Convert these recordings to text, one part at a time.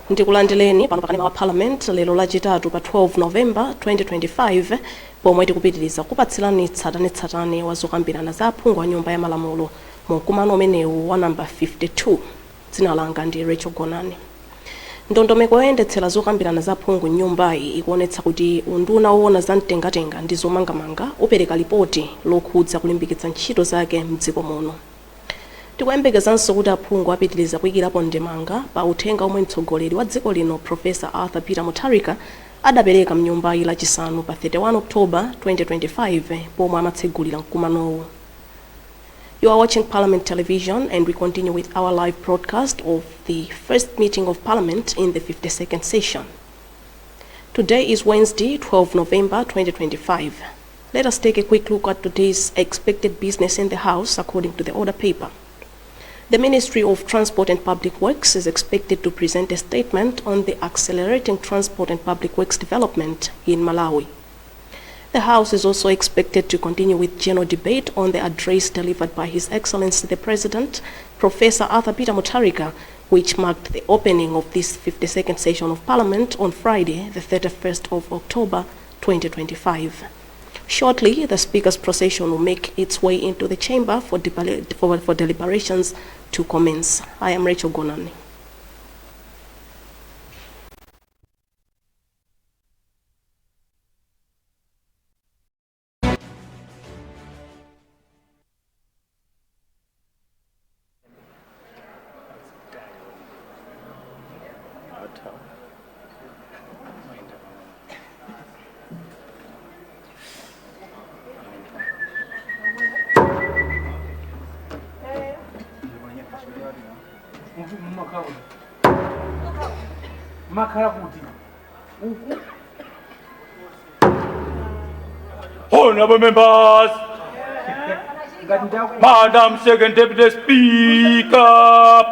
Ndikulandeleni pano pakanema wa Parliament lero lachitatu pa 12 November 2025 pomwe tikupitiriza kupatsirani tsatanetsatane wa zokambirana za aphungu a nyumba ya malamulo mu mkumano umenewu wa namba 52. Dzina langa ndi Rachel Gonani. Ndondomeko yoyendetsera zokambirana za aphungu nyumbayi ikuonetsa kuti unduna woona za mtengatenga ndi zomangamanga upereka ripoti lokhudza kulimbikitsa ntchito zake mdziko muno. Tikuyembekezanso kuti aphungu apitiriza kuyikirapo ndemanga pa uthenga omwe mtsogoleri wa dziko lino Professor Arthur Peter Mutharika adapereka mnyumbayi lachisanu pa 31 October 2025 pomwe amatsegulira mkumanowu. You are watching Parliament Television, and we continue with our live broadcast of the first meeting of Parliament in the 52nd session. Today is Wednesday, 12 November 2025. Let us take a quick look at today's expected business in the House according to the order paper. The Ministry of Transport and Public Works is expected to present a statement on the accelerating transport and public works development in Malawi. The House is also expected to continue with general debate on the address delivered by His Excellency the President, Professor Arthur Peter Mutharika, which marked the opening of this 52nd session of Parliament on Friday, the 31st of October 2025. Shortly, the Speaker's procession will make its way into the chamber for deliberations to commence. I am Rachel Gonani. Honorable members, Madam Second Deputy Speaker,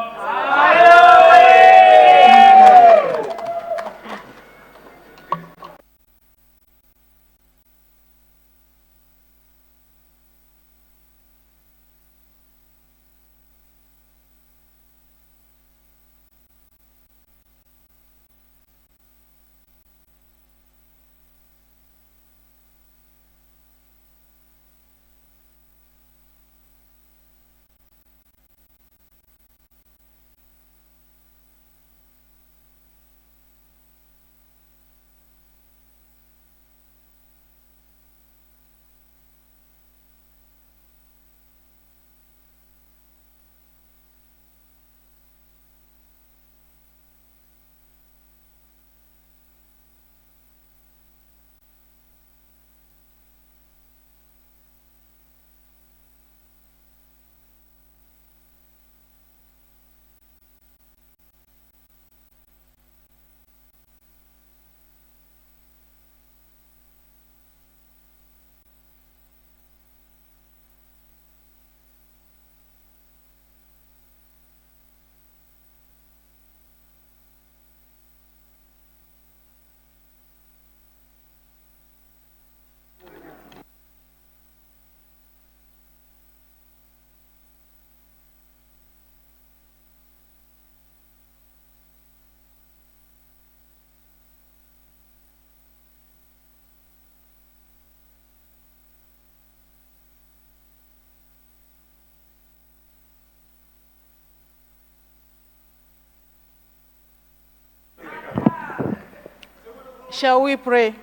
shall we pray?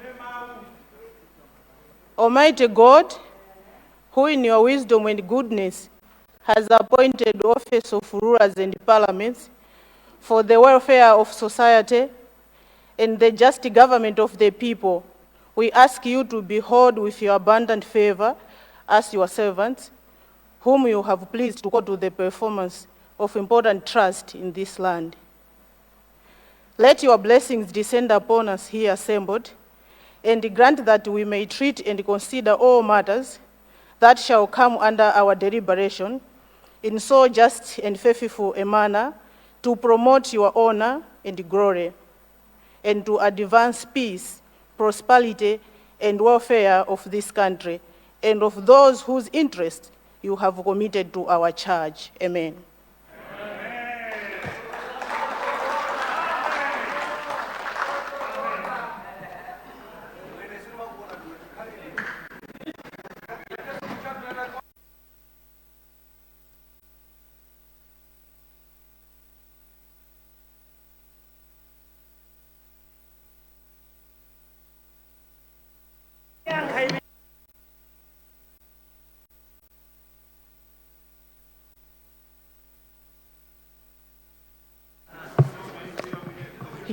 Almighty God, who in your wisdom and goodness has appointed office of rulers and parliaments for the welfare of society and the just government of the people, we ask you to behold with your abundant favor as your servants, whom you have pleased to call to the performance of important trust in this land. Let your blessings descend upon us here assembled, and grant that we may treat and consider all matters that shall come under our deliberation in so just and faithful a manner to promote your honor and glory, and to advance peace, prosperity, and welfare of this country, and of those whose interests you have committed to our charge. Amen.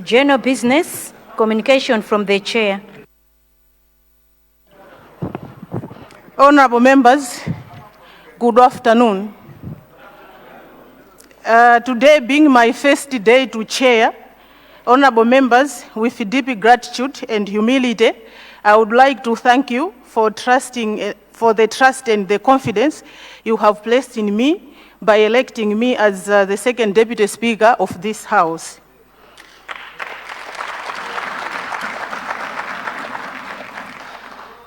General business, communication from the chair. Honorable members, good afternoon. Today being my first day to chair, honorable members, with deep gratitude and humility, I would like to thank you for for the trust and the confidence you have placed in me by electing me as the second Deputy Speaker of this House.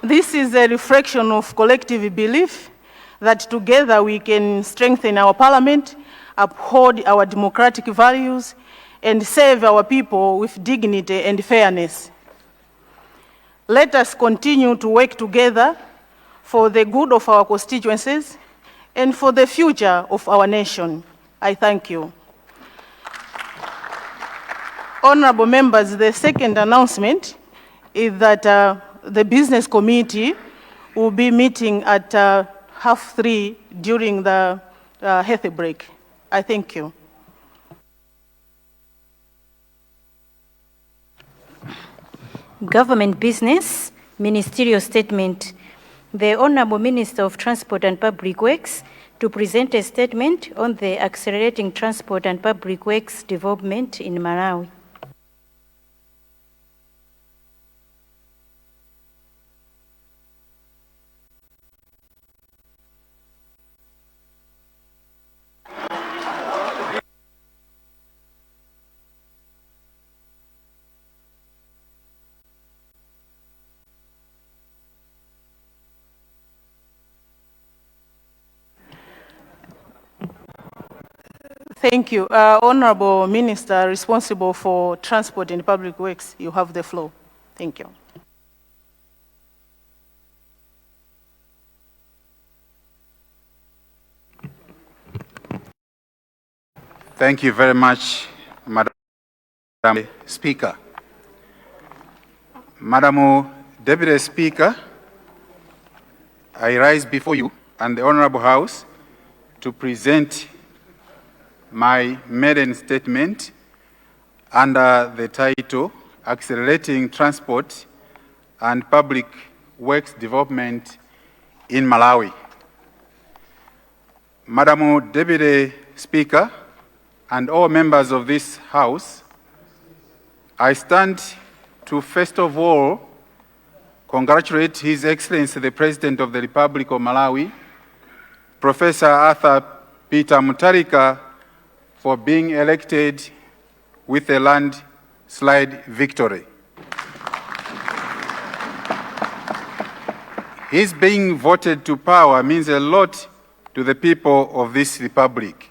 This is a reflection of collective belief that together we can strengthen our parliament, uphold our democratic values, and serve our people with dignity and fairness. Let us continue to work together for the good of our constituencies and for the future of our nation. I thank you. Honorable members, the second announcement is that the business committee will be meeting at 3:30 during the health break. I thank you. Government business, ministerial statement. The Honorable Minister of Transport and Public Works to present a statement on the accelerating transport and public works development in Malawi. Thank you. Honorable Minister responsible for Transport and Public Works, you have the floor. Thank you. Thank you very much, Madam Speaker. Madam Deputy Speaker, I rise before you and the Honorable House to present my maiden statement under the title Accelerating Transport and Public Works Development in Malawi. Madam Deputy Speaker and all members of this House, I stand to first of all congratulate His Excellency the President of the Republic of Malawi, Professor Arthur Peter Mutharika, for being elected with a landslide victory. His being voted to power means a lot to the people of this republic.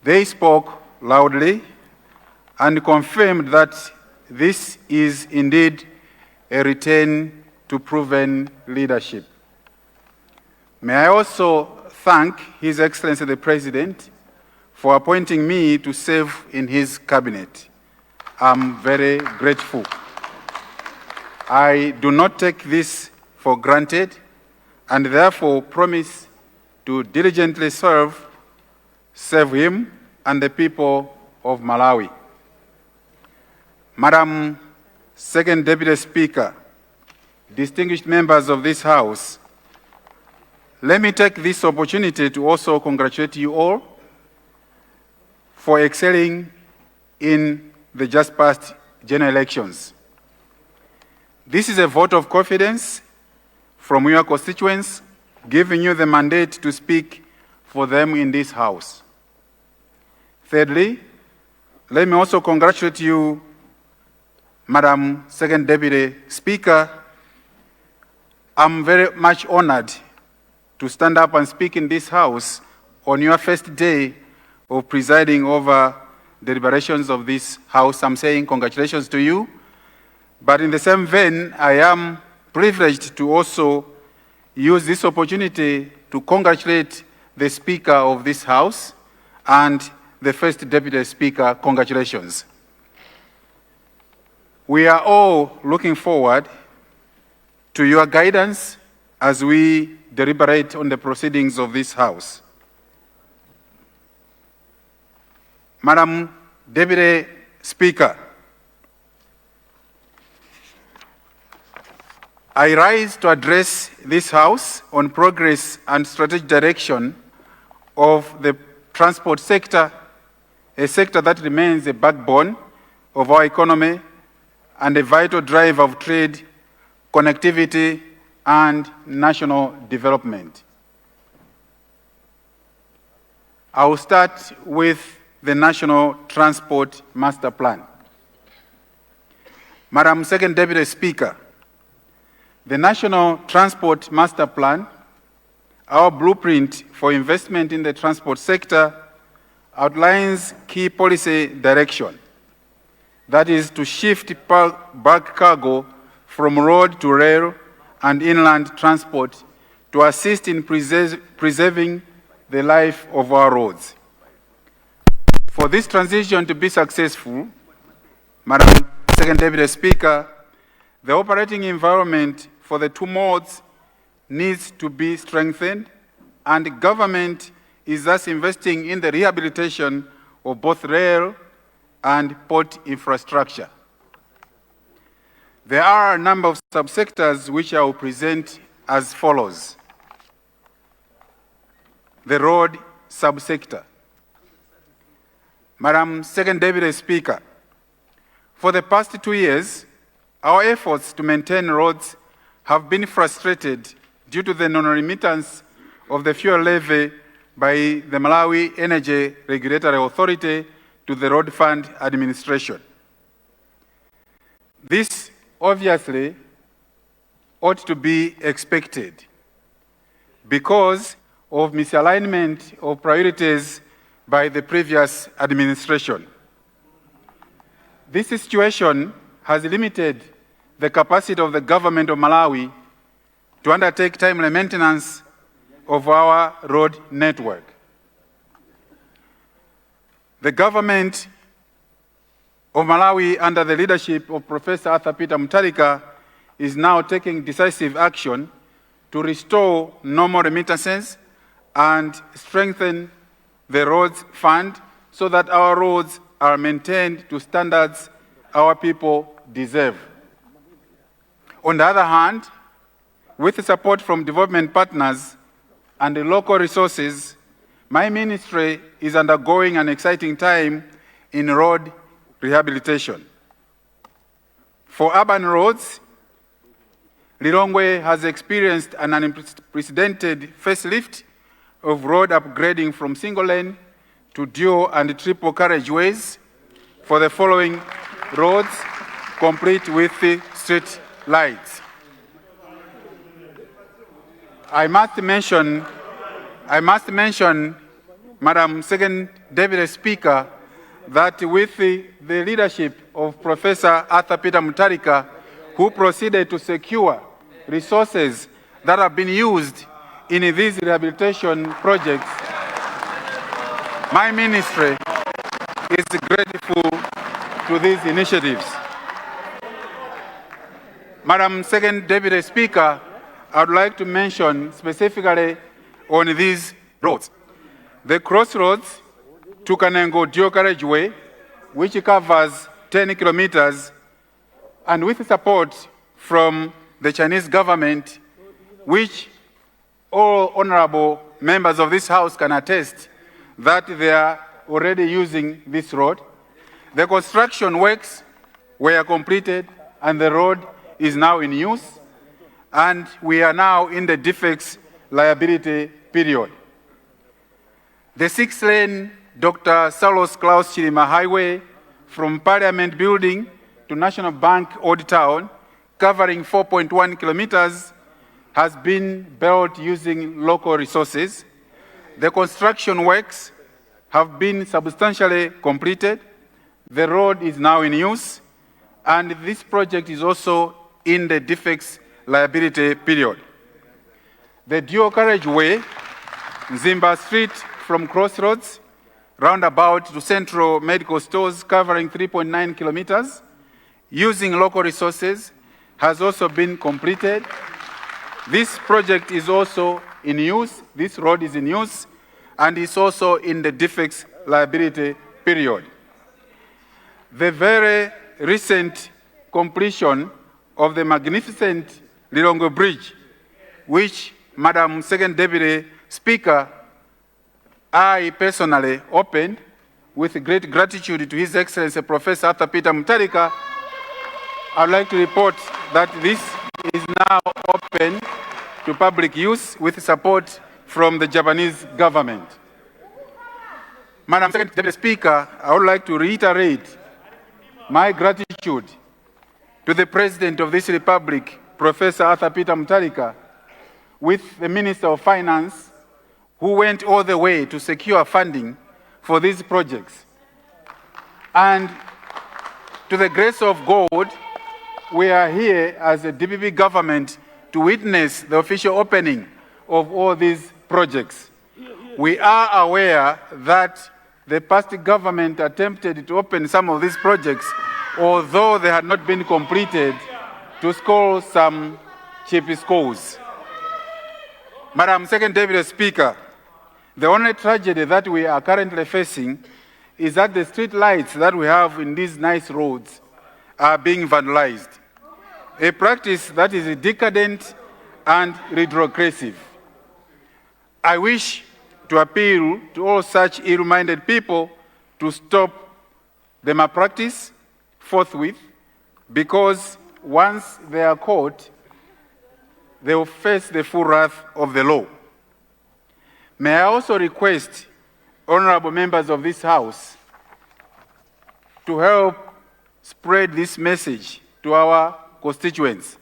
They spoke loudly and confirmed that this is indeed a return to proven leadership. May I also thank His Excellency the President for appointing me to serve in his cabinet. I'm very grateful. I do not take this for granted and therefore promise to diligently serve him and the people of Malawi. Madam Second Deputy Speaker, distinguished members of this House, let me take this opportunity to also congratulate you all for excelling in the just past general elections. This is a vote of confidence from your constituents, giving you the mandate to speak for them in this House. Thirdly, let me also congratulate you, Madam Second Deputy Speaker. I'm very much honored to stand up and speak in this House on your first day of presiding over the deliberations of this House. I'm saying congratulations to you. But in the same vein, I am privileged to also use this opportunity to congratulate the Speaker of this House and the First Deputy Speaker. Congratulations. We are all looking forward to your guidance as we deliberate on the proceedings of this House. Madam Deputy Speaker, I rise to address this House on progress and strategic direction of the transport sector, a sector that remains a backbone of our economy and a vital driver of trade, connectivity, and national development. I will start with the National Transport Master Plan. Madam Second Deputy Speaker, the National Transport Master Plan, our blueprint for investment in the transport sector, outlines key policy direction. That is to shift bulk cargo from road to rail and inland transport to assist in preserving the life of our roads. For this transition to be successful, Madam Second Deputy Speaker, the operating environment for the two modes needs to be strengthened, and the government is thus investing in the rehabilitation of both rail and port infrastructure. There are a number of subsectors which I will present as follows. The road subsector. Madam Second Deputy Speaker, for the past 2 years, our efforts to maintain roads have been frustrated due to the non-remittance of the fuel levy by the Malawi Energy Regulatory Authority to the Road Fund Administration. This obviously ought to be expected because of misalignment of priorities by the previous administration. This situation has limited the capacity of the government of Malawi to undertake timely maintenance of our road network. The government of Malawi, under the leadership of Professor Arthur Peter Mutharika, is now taking decisive action to restore normal remittances and strengthen the roads fund so that our roads are maintained to standards our people deserve. On the other hand, with the support from development partners and the local resources, my ministry is undergoing an exciting time in road rehabilitation. For urban roads, Lilongwe has experienced an unprecedented facelift of road upgrading from single lane to dual and triple carriageways for the following roads, complete with the street lights. I must mention, Madam Second Deputy Speaker, that with the leadership of Professor Arthur Peter Mutharika, who proceeded to secure resources that have been used in these rehabilitation projects, my ministry is grateful to these initiatives. Madam Second Deputy Speaker, I would like to mention specifically on these roads. The crossroads to Kanengo dual carriageway, which covers 10 kilometers, and with support from the Chinese government, which all honorable members of this House can attest that they are already using this road. The construction works were completed and the road is now in use, and we are now in the defects liability period. The 6-lane Dr. Salos Klaus Chilima Highway from Parliament Building to National Bank Old Town, covering 4.1 kilometers, has been built using local resources. The construction works have been substantially completed. The road is now in use, and this project is also in the defects liability period. The dual carriageway, Zimba Street from Crossroads, roundabout to Central Medical Stores, covering 3.9 kilometers, using local resources, has also been completed. This project is also in use, this road is in use, and is also in the defects liability period. The very recent completion of the magnificent Lilongwe Bridge, which Madam Second Deputy Speaker, I personally opened with great gratitude to His Excellency Professor Arthur Peter Mutharika. I'd like to report that this is now open to public use with support from the Japanese government. Madam Second Deputy Speaker, I would like to reiterate my gratitude to the President of this Republic, Professor Arthur Peter Mutharika, with the Minister of Finance, who went all the way to secure funding for these projects. And to the grace of God, we are here as a DPP government to witness the official opening of all these projects. We are aware that the past government attempted to open some of these projects, although they had not been completed, to score some cheap scores. Madam Second Deputy Speaker, the only tragedy that we are currently facing is that the street lights that we have in these nice roads are being vandalized, a practice that is decadent and retrogressive. I wish to appeal to all such ill-minded people to stop the malpractice forthwith, because once they are caught, they will face the full wrath of the law. May I also request honorable members of this House to help spread this message to our constituents,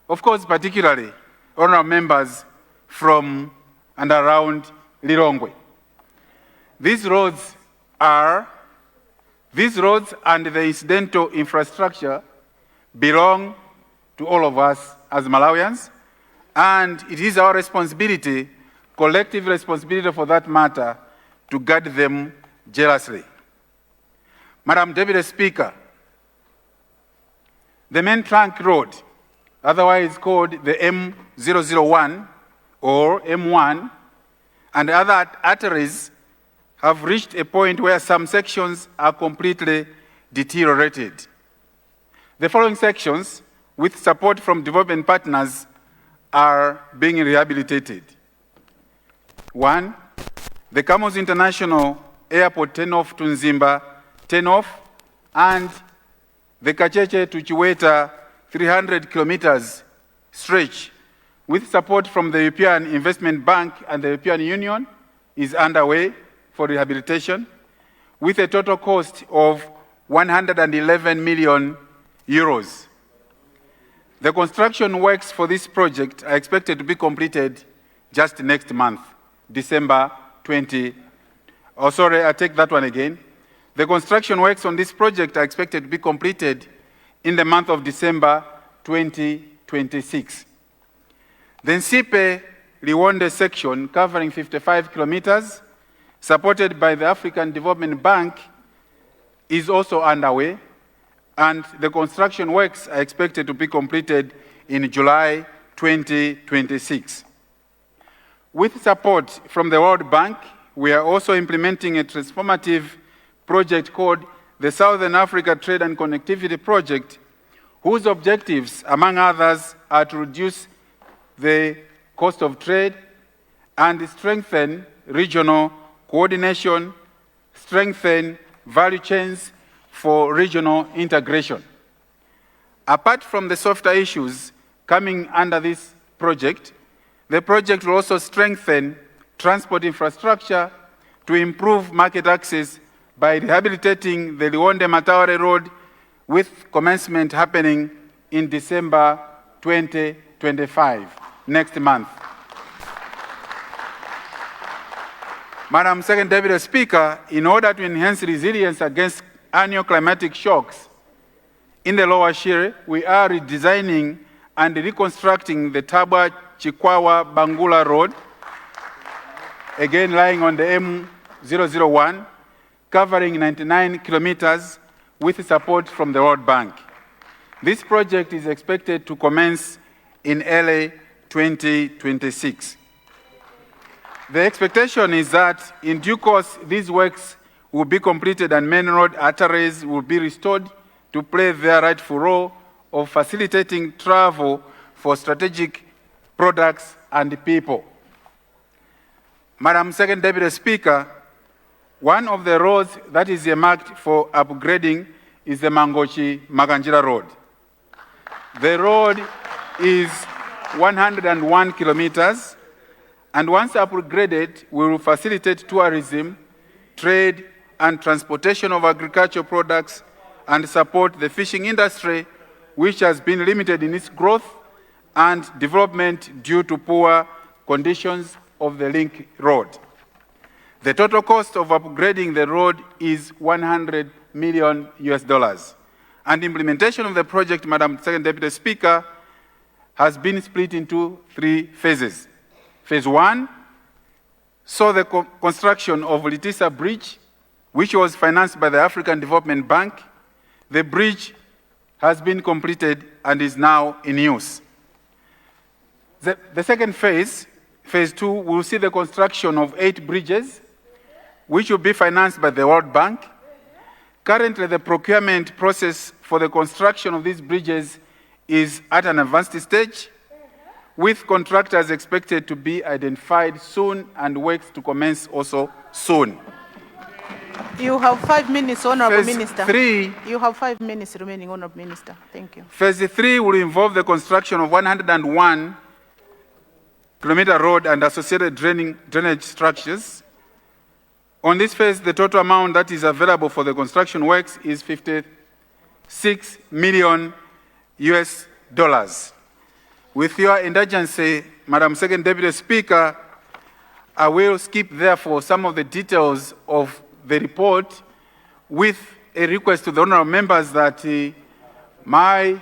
of course, particularly honorable members from and around Lilongwe. These roads and the incidental infrastructure belong to all of us as Malawians, and it is our responsibility, collective responsibility for that matter, to guard them jealously. Madam Deputy Speaker, the main trunk road, otherwise called the M001 or M1, and other arteries have reached a point where some sections are completely deteriorated. The following sections, with support from development partners, are being rehabilitated. 1, the Kamuzu International Airport turn-off to Nzimba turn-off, and the Kacheche to Chiweta 300 kilometers stretch, with support from the European Investment Bank and the European Union, is underway for rehabilitation, with a total cost of 111 million euros. The construction works for this project are expected to be completed just next month, December 20. Oh, sorry, I take that one again. The construction works on this project are expected to be completed in the month of December 2026. The Nsipe Liwonde section, covering 55 kilometers, supported by the African Development Bank, is also underway, and the construction works are expected to be completed in July 2026. With support from the World Bank, we are also implementing a transformative project called the Southern Africa Trade and Connectivity Project, whose objectives, among others, are to reduce the cost of trade and strengthen regional coordination, strengthen value chains for regional integration. Apart from the softer issues coming under this project, the project will also strengthen transport infrastructure to improve market access by rehabilitating the Liwonde-Mataware Road, with commencement happening in December 2025, next month. Madam Second Deputy Speaker, in order to enhance resilience against annual climatic shocks in the Lower Shire, we are redesigning and reconstructing the Tabwa-Chikwawa-Bangula Road, again lying on the M001, covering 99 kilometers, with support from the World Bank. This project is expected to commence in early 2026. The expectation is that in due course, these works will be completed and main road arteries will be restored to play their rightful role of facilitating travel for strategic products and people. Madam Second Deputy Speaker, one of the roads that is earmarked for upgrading is the Mangochi-Makanjira Road. The road is 101 kilometers, and once upgraded, will facilitate tourism, trade, and transportation of agricultural products and support the fishing industry, which has been limited in its growth and development due to poor conditions of the link road. The total cost of upgrading the road is $100 million US, and implementation of the project, Madam Second Deputy Speaker, has been split into 3 phases. Phase 1 saw the construction of Litisa Bridge, which was financed by the African Development Bank. The bridge has been completed and is now in use. The second phase, Phase 2, will see the construction of 8 bridges, which will be financed by the World Bank. Currently, the procurement process for the construction of these bridges is at an advanced stage, with contractors expected to be identified soon and works to commence also soon. You have 5 minutes, Honorable Phase Minister. 3. You have 5 minutes remaining, Honorable Minister. Thank you. Phase 3 will involve the construction of 101-kilometer road and associated drainage structures. On this phase, the total amount that is available for the construction works is $56 million US. With your indulgence, Madam Second Deputy Speaker, I will skip therefore some of the details of the report with a request to the honorable members that my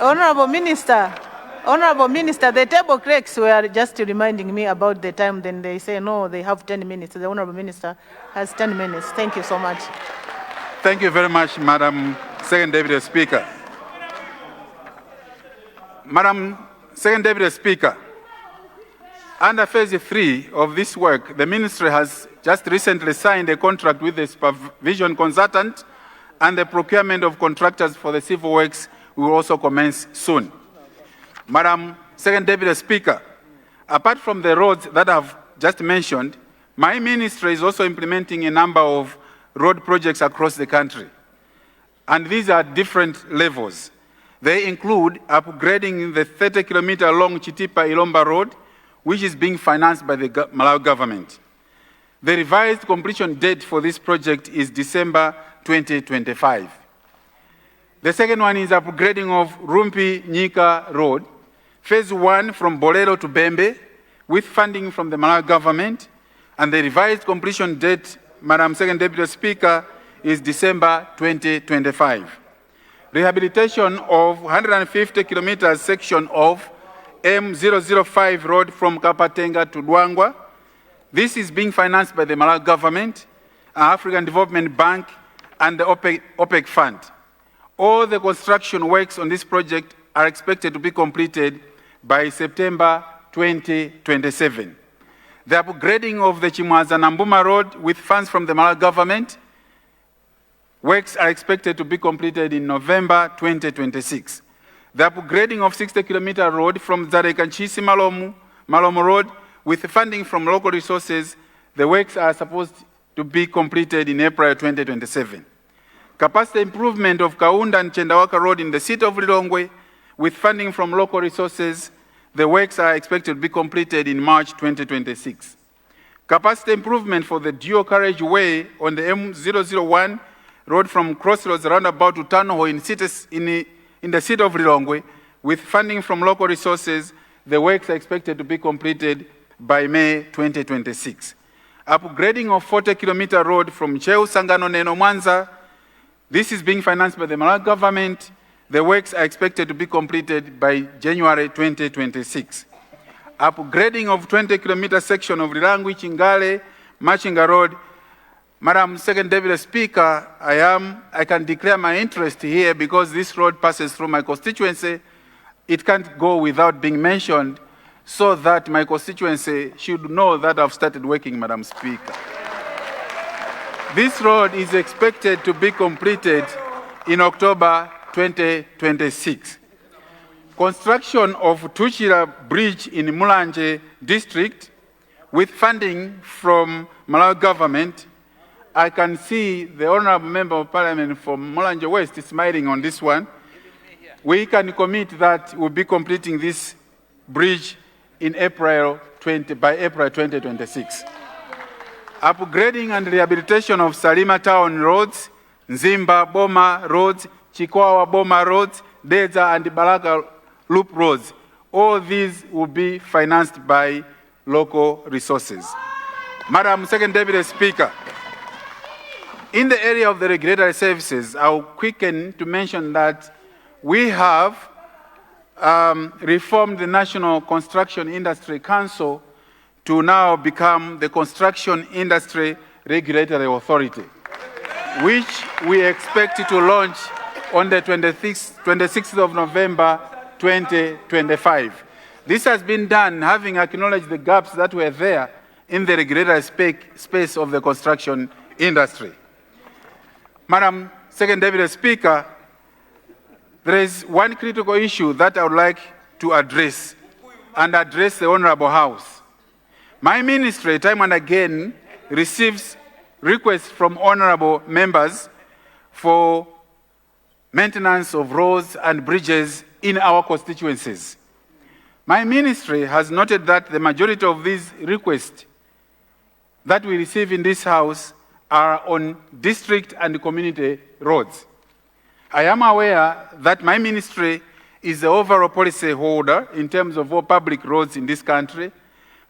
Honorable Minister, the table clerks were just reminding me about the time, then they say, no, they have 10 minutes. The Honorable Minister has 10 minutes. Thank you so much. Thank you very much, Madam Second Deputy Speaker. Madam Second Deputy Speaker, under Phase 3 of this work, the Ministry has just recently signed a contract with the supervision consultant, and the procurement of contractors for the civil works will also commence soon. Madam Second Deputy Speaker, apart from the roads that I've just mentioned, my ministry is also implementing a number of road projects across the country. And these are different levels. They include upgrading the 30-kilometer long Chitipa-Ilomba Road, which is being financed by the Malawi government. The revised completion date for this project is December 2025. The second one is upgrading of Rumpi-Nyika Road, Phase 1 from Bolero to Bembe, with funding from the Malawi government, and the revised completion date, Madam Second Deputy Speaker, is December 2025. Rehabilitation of 150 kilometers section of M005 road from Kapatenga to Luangwa. This is being financed by the Malawi government, African Development Bank, and the OPEC Fund. All the construction works on this project are expected to be completed by September 2027. The upgrading of the Chimwaza-Nambuma Road with funds from the Malawi government, works are expected to be completed in November 2026. The upgrading of 60-kilometer road from Zarekanchisi Malomo Road with funding from local resources, the works are supposed to be completed in April 2027. Capacity improvement of Kaunda and Chendawaka Road in the city of Lilongwe with funding from local resources, the works are expected to be completed in March 2026. Capacity improvement for the dual carriageway on the M001 road from Crossroads roundabout to Tanoho in the city of Lilongwe with funding from local resources, the works are expected to be completed by May 2026. Upgrading of 40-kilometer road from Cheu Sangano Neno Mwanza, this is being financed by the Malawi government. The works are expected to be completed by January 2026. Upgrading of 20-kilometer section of Lilangwe Chingale Machinga Road. Madam Second Deputy Speaker, I can declare my interest here because this road passes through my constituency. It can't go without being mentioned. so that my constituency should know that I've started working, Madam Speaker. This road is expected to be completed in October 2026. Construction of Tuchira Bridge in Mulanje district with funding from Malawi government. I can see the Honorable Member of Parliament from Mulanje West is smiling on this one. We can commit that we'll be completing this bridge in by April 2026. Upgrading and rehabilitation of Salima Town roads, Nzimba Boma roads, Chikwawa Boma roads, Deza and Baraka Loop roads. All these will be financed by local resources. Madam Second Deputy Speaker, in the area of the regulatory services, I'll quicken to mention that we have reformed the National Construction Industry Council to now become the Construction Industry Regulatory Authority, which we expect to launch on the 26th of November 2025. This has been done having acknowledged the gaps that were there in the regulatory space of the construction industry. Madam Second Deputy Speaker, there is one critical issue that I would like to address the Honorable House. My ministry, time and again, receives requests from honorable members for maintenance of roads and bridges in our constituencies. My ministry has noted that the majority of these requests that we receive in this House are on district and community roads. I am aware that my ministry is the overall policy holder in terms of all public roads in this country,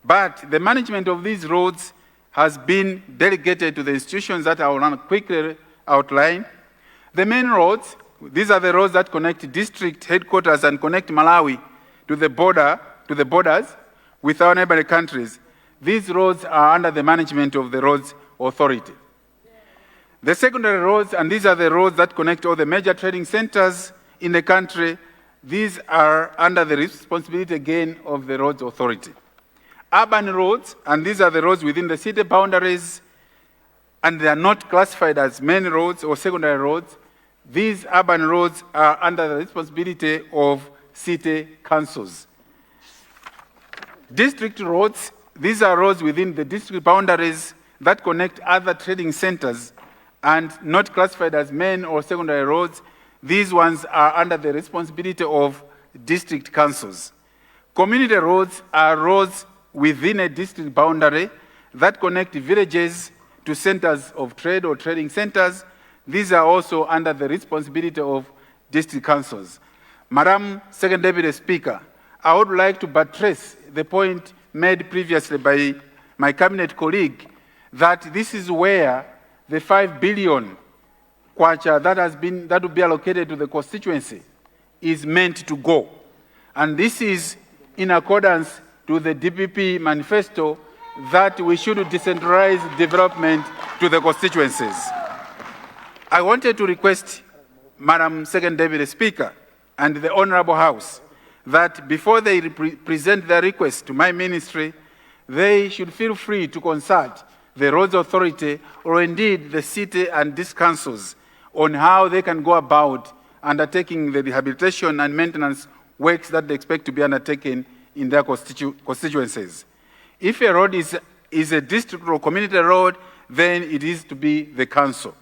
but the management of these roads has been delegated to the institutions that I will quickly outline. The main roads, these are the roads that connect district headquarters and connect Malawi to the borders with our neighboring countries. These roads are under the management of the Roads Authority. The secondary roads, and these are the roads that connect all the major trading centers in the country, these are under the responsibility again of the Roads Authority. Urban roads, and these are the roads within the city boundaries, and they are not classified as main roads or secondary roads. These urban roads are under the responsibility of city councils. District roads, these are roads within the district boundaries that connect other trading centers and not classified as main or secondary roads. These ones are under the responsibility of district councils. Community roads are roads within a district boundary that connect villages to centers of trade or trading centers. These are also under the responsibility of district councils. Madam Second Deputy Speaker, I would like to buttress the point made previously by my cabinet colleague that this is where the 5 billion kwacha that will be allocated to the constituency is meant to go. And this is in accordance to the DPP manifesto that we should decentralize development to the constituencies. I wanted to request Madam Second Deputy Speaker and the Honorable House that before they present their request to my ministry, they should feel free to consult the Roads Authority or indeed the city and district councils on how they can go about undertaking the rehabilitation and maintenance works that they expect to be undertaken in their constituencies. If a road is a district or community road, then it is to be the council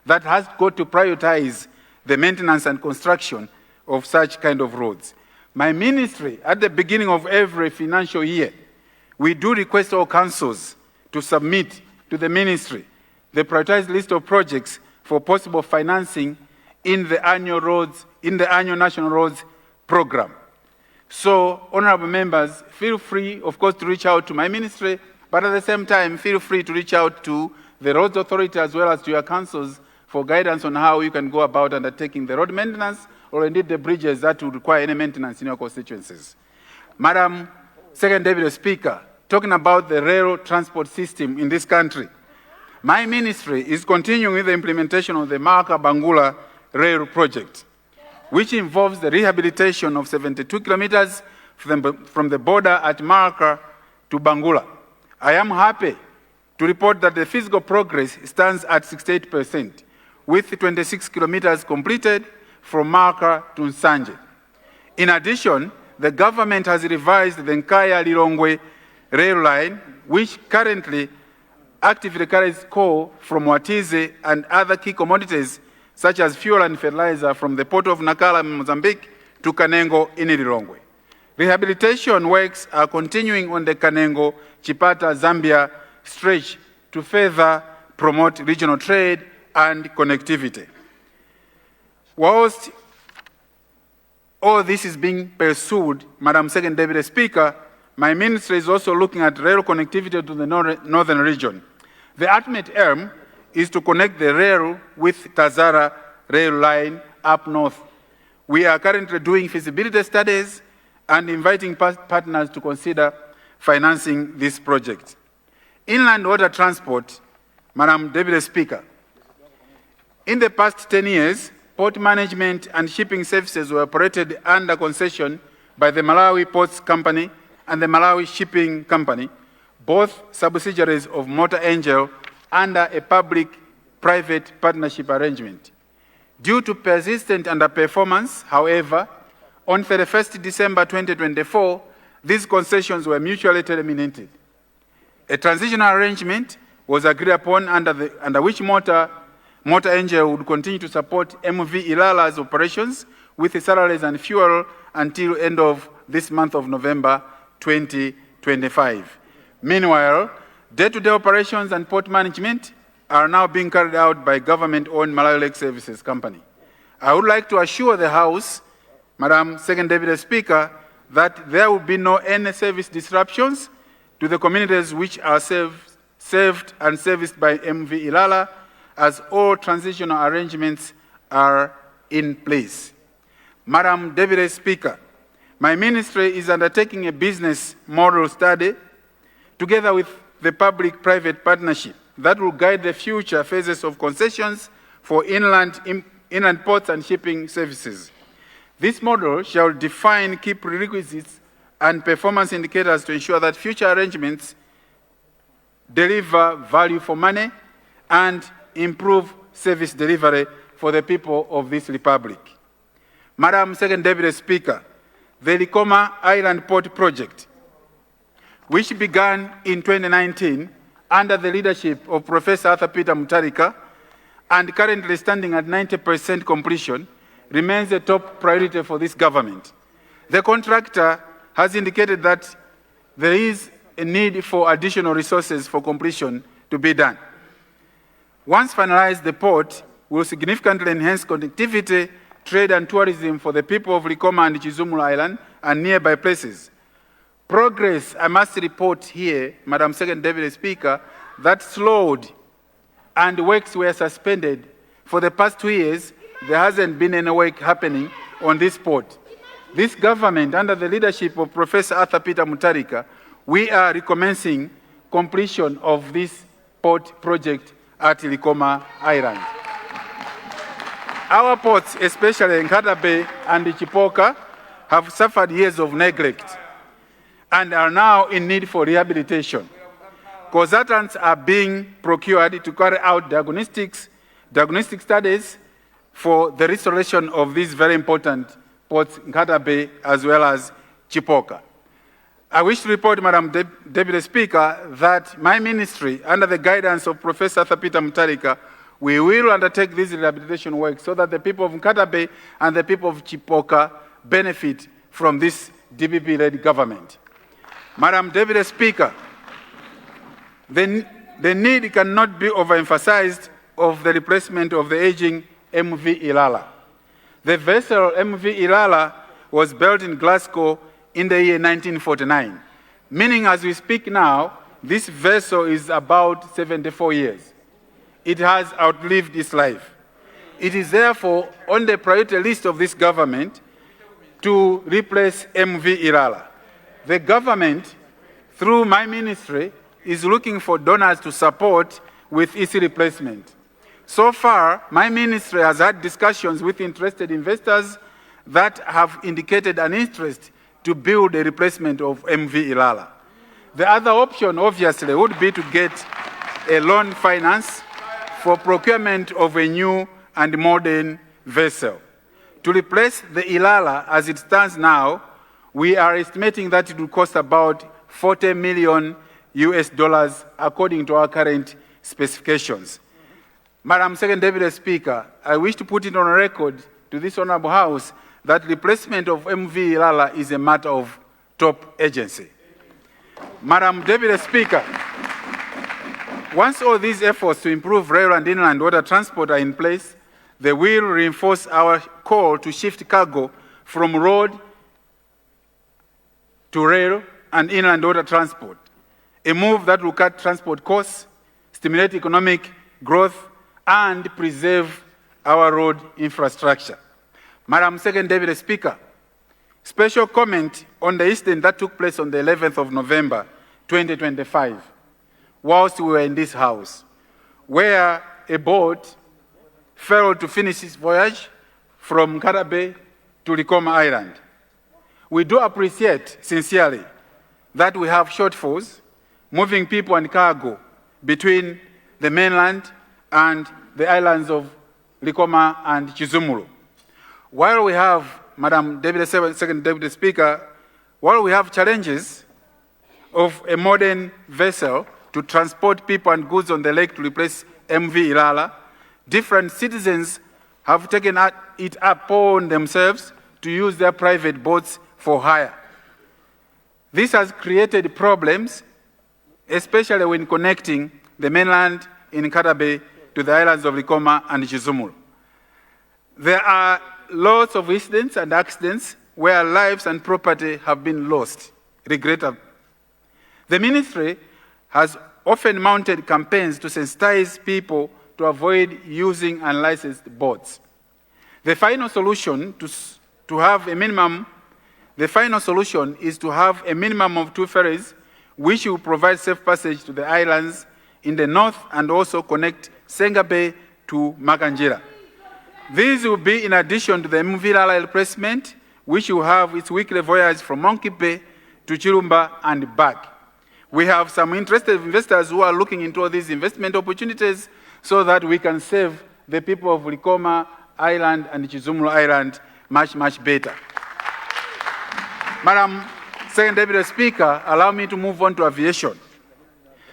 that has got to prioritize the maintenance and construction of such kind of roads. My ministry, at the beginning of every financial year, we do request all councils to submit to the ministry the prioritized list of projects for possible financing in the annual National Roads Program. So, honorable members, feel free, of course, to reach out to my ministry, but at the same time, feel free to reach out to the Roads Authority as well as to your councils for guidance on how you can go about undertaking the road maintenance or indeed the bridges that would require any maintenance in your constituencies. Madam Second Deputy Speaker, talking about the rail transport system in this country, my ministry is continuing with the implementation of the Maka-Bangula Rail Project, which involves the rehabilitation of 72 kilometers from the border at Marka to Bangula. I am happy to report that the physical progress stands at 68%, with 26 kilometers completed from Marka to Nsanje. In addition, the government has revised the Nkaya-Lilongwe rail line, which currently actively carries coal from Watize and other key commodities such as fuel and fertilizer from the port of Nakala, Mozambique, to Kanengo in Lilongwe. Rehabilitation works are continuing on the Kanengo-Chipata, Zambia stretch to further promote regional trade and connectivity. Whilst all this is being pursued, Madam Second Deputy Speaker, my ministry is also looking at rail connectivity to the northern region. The ultimate aim is to connect the rail with Tazara rail line up north. We are currently doing feasibility studies and inviting partners to consider financing this project. Inland water transport, Madam Deputy Speaker, in the past 10 years, port management and shipping services were operated under concession by the Malawi Ports Company and the Malawi Shipping Company, both subsidiaries of Motor Angel, under a public-private partnership arrangement. Due to persistent underperformance, however, on 31st December 2024, these concessions were mutually terminated. A transitional arrangement was agreed upon under which Motor Angel would continue to support MV Ilala's operations with the salaries and fuel until end of this month of November 2025. Meanwhile, day-to-day operations and port management are now being carried out by government-owned Malawi Lake Services Company. I would like to assure the House, Madam Second Deputy Speaker, that there will be no any service disruptions to the communities which are served and serviced by MV Ilala, as all transitional arrangements are in place. Madam Deputy Speaker, my ministry is undertaking a business model study together with the public-private partnership that will guide the future phases of concessions for inland ports and shipping services. This model shall define key prerequisites and performance indicators to ensure that future arrangements deliver value for money and improve service delivery for the people of this republic. Madam Second Deputy Speaker, the Likoma Island Port Project, which began in 2019 under the leadership of Professor Arthur Peter Mutharika and currently standing at 90% completion, remains a top priority for this government. The contractor has indicated that there is a need for additional resources for completion to be done. Once finalized, the port will significantly enhance connectivity, trade and tourism for the people of Likoma and Chizumulu Island and nearby places. Progress, I must report here, Madam Second Deputy Speaker, that slowed and works were suspended. For the past 2 years, there hasn't been any work happening on this port. This government, under the leadership of Professor Arthur Peter Mutharika, we are recommencing completion of this port project at Likoma Island. Our ports, especially Nkata Bay and Chipoka, have suffered years of neglect and are now in need for rehabilitation. Consultants are being procured to carry out diagnostic studies for the restoration of these very important ports, Nkata Bay as well as Chipoka. I wish to report, Madam Deputy Speaker, that my ministry, under the guidance of Professor Arthur Peter Mutharika, we will undertake this rehabilitation work so that the people of Nkata Bay and the people of Chipoka benefit from this DPP-led government. Madam Deputy Speaker, the need cannot be overemphasized of the replacement of the aging MV Ilala. The vessel MV Ilala was built in Glasgow in the year 1949, meaning as we speak now, this vessel is about 74 years. It has outlived its life. It is therefore on the priority list of this government to replace MV Ilala. The government, through my ministry, is looking for donors to support with its replacement. So far, my ministry has had discussions with interested investors that have indicated an interest to build a replacement of MV Ilala. The other option, obviously, would be to get a loan finance for procurement of a new and modern vessel. To replace the Ilala as it stands now, we are estimating that it will cost about 40 million US dollars according to our current specifications. Madam Second Deputy Speaker, I wish to put it on record to this Honorable House that replacement of MV Ilala is a matter of top agency. Madam Deputy Speaker, once all these efforts to improve rail and inland water transport are in place, they will reinforce our call to shift cargo from road to rail and inland water transport, a move that will cut transport costs, stimulate economic growth, and preserve our road infrastructure. Madam Second Deputy Speaker, special comment on the incident that took place on the 11th of November, 2025, whilst we were in this house, where a boat failed to finish its voyage from Karabe to Likoma Island. We do appreciate sincerely that we have shortfalls moving people and cargo between the mainland and the islands of Likoma and Chizumulu. While we have, Madam Second Deputy Speaker, while we have challenges of a modern vessel to transport people and goods on the lake to replace MV Ilala, different citizens have taken it upon themselves to use their private boats for hire. This has created problems, especially when connecting the mainland in Karabe to the islands of Likoma and Chizumulu. There are lots of incidents and accidents where lives and property have been lost, regrettably. The ministry has often mounted campaigns to sensitize people to avoid using unlicensed boats. The final solution is to have a minimum of 2 ferries, which will provide safe passage to the islands in the north and also connect Senga Bay to Makanjira. These will be in addition to the MV Ilala replacement, which will have its weekly voyage from Monkey Bay to Chirumba and back. We have some interested investors who are looking into all these investment opportunities so that we can save the people of Likoma Island and Chizumulu Island much, much better. Madam Second Deputy Speaker, allow me to move on to aviation.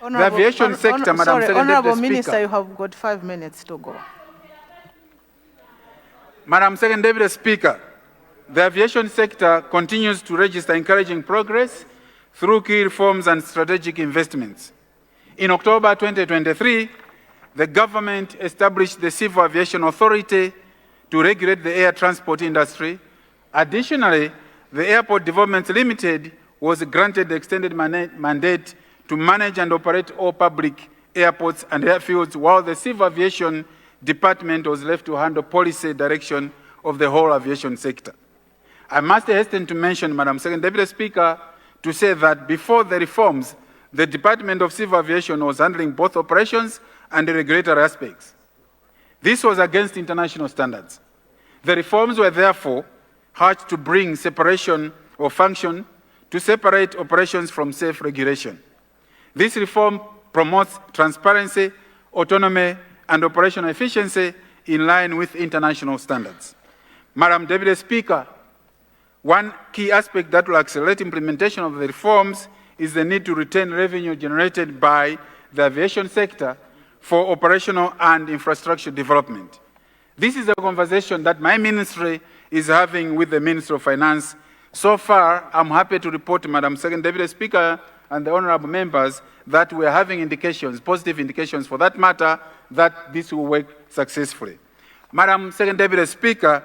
The aviation sector, Madam Second Honorable Deputy Minister, Speaker. you have got 5 minutes to go. Madam Second Deputy Speaker, the aviation sector continues to register encouraging progress through key reforms and strategic investments. In October 2023, the government established the Civil Aviation Authority to regulate the air transport industry. Additionally, the Airport Development Limited was granted the extended mandate to manage and operate all public airports and airfields, while the Civil Aviation Department was left to handle policy direction of the whole aviation sector. I must hasten to mention, Madam Second Deputy Speaker, to say that before the reforms, the Department of Civil Aviation was handling both operations and the regulatory aspects. This was against international standards. The reforms were therefore had to bring separation of function to separate operations from self-regulation. This reform promotes transparency, autonomy, and operational efficiency in line with international standards. Madam Deputy Speaker, one key aspect that will accelerate implementation of the reforms is the need to retain revenue generated by the aviation sector for operational and infrastructure development. This is a conversation that my ministry is having with the Minister of Finance. So far, I'm happy to report to Madam Second Deputy Speaker and the honorable members that we are having indications, positive indications for that matter, that this will work successfully. Madam Second Deputy Speaker,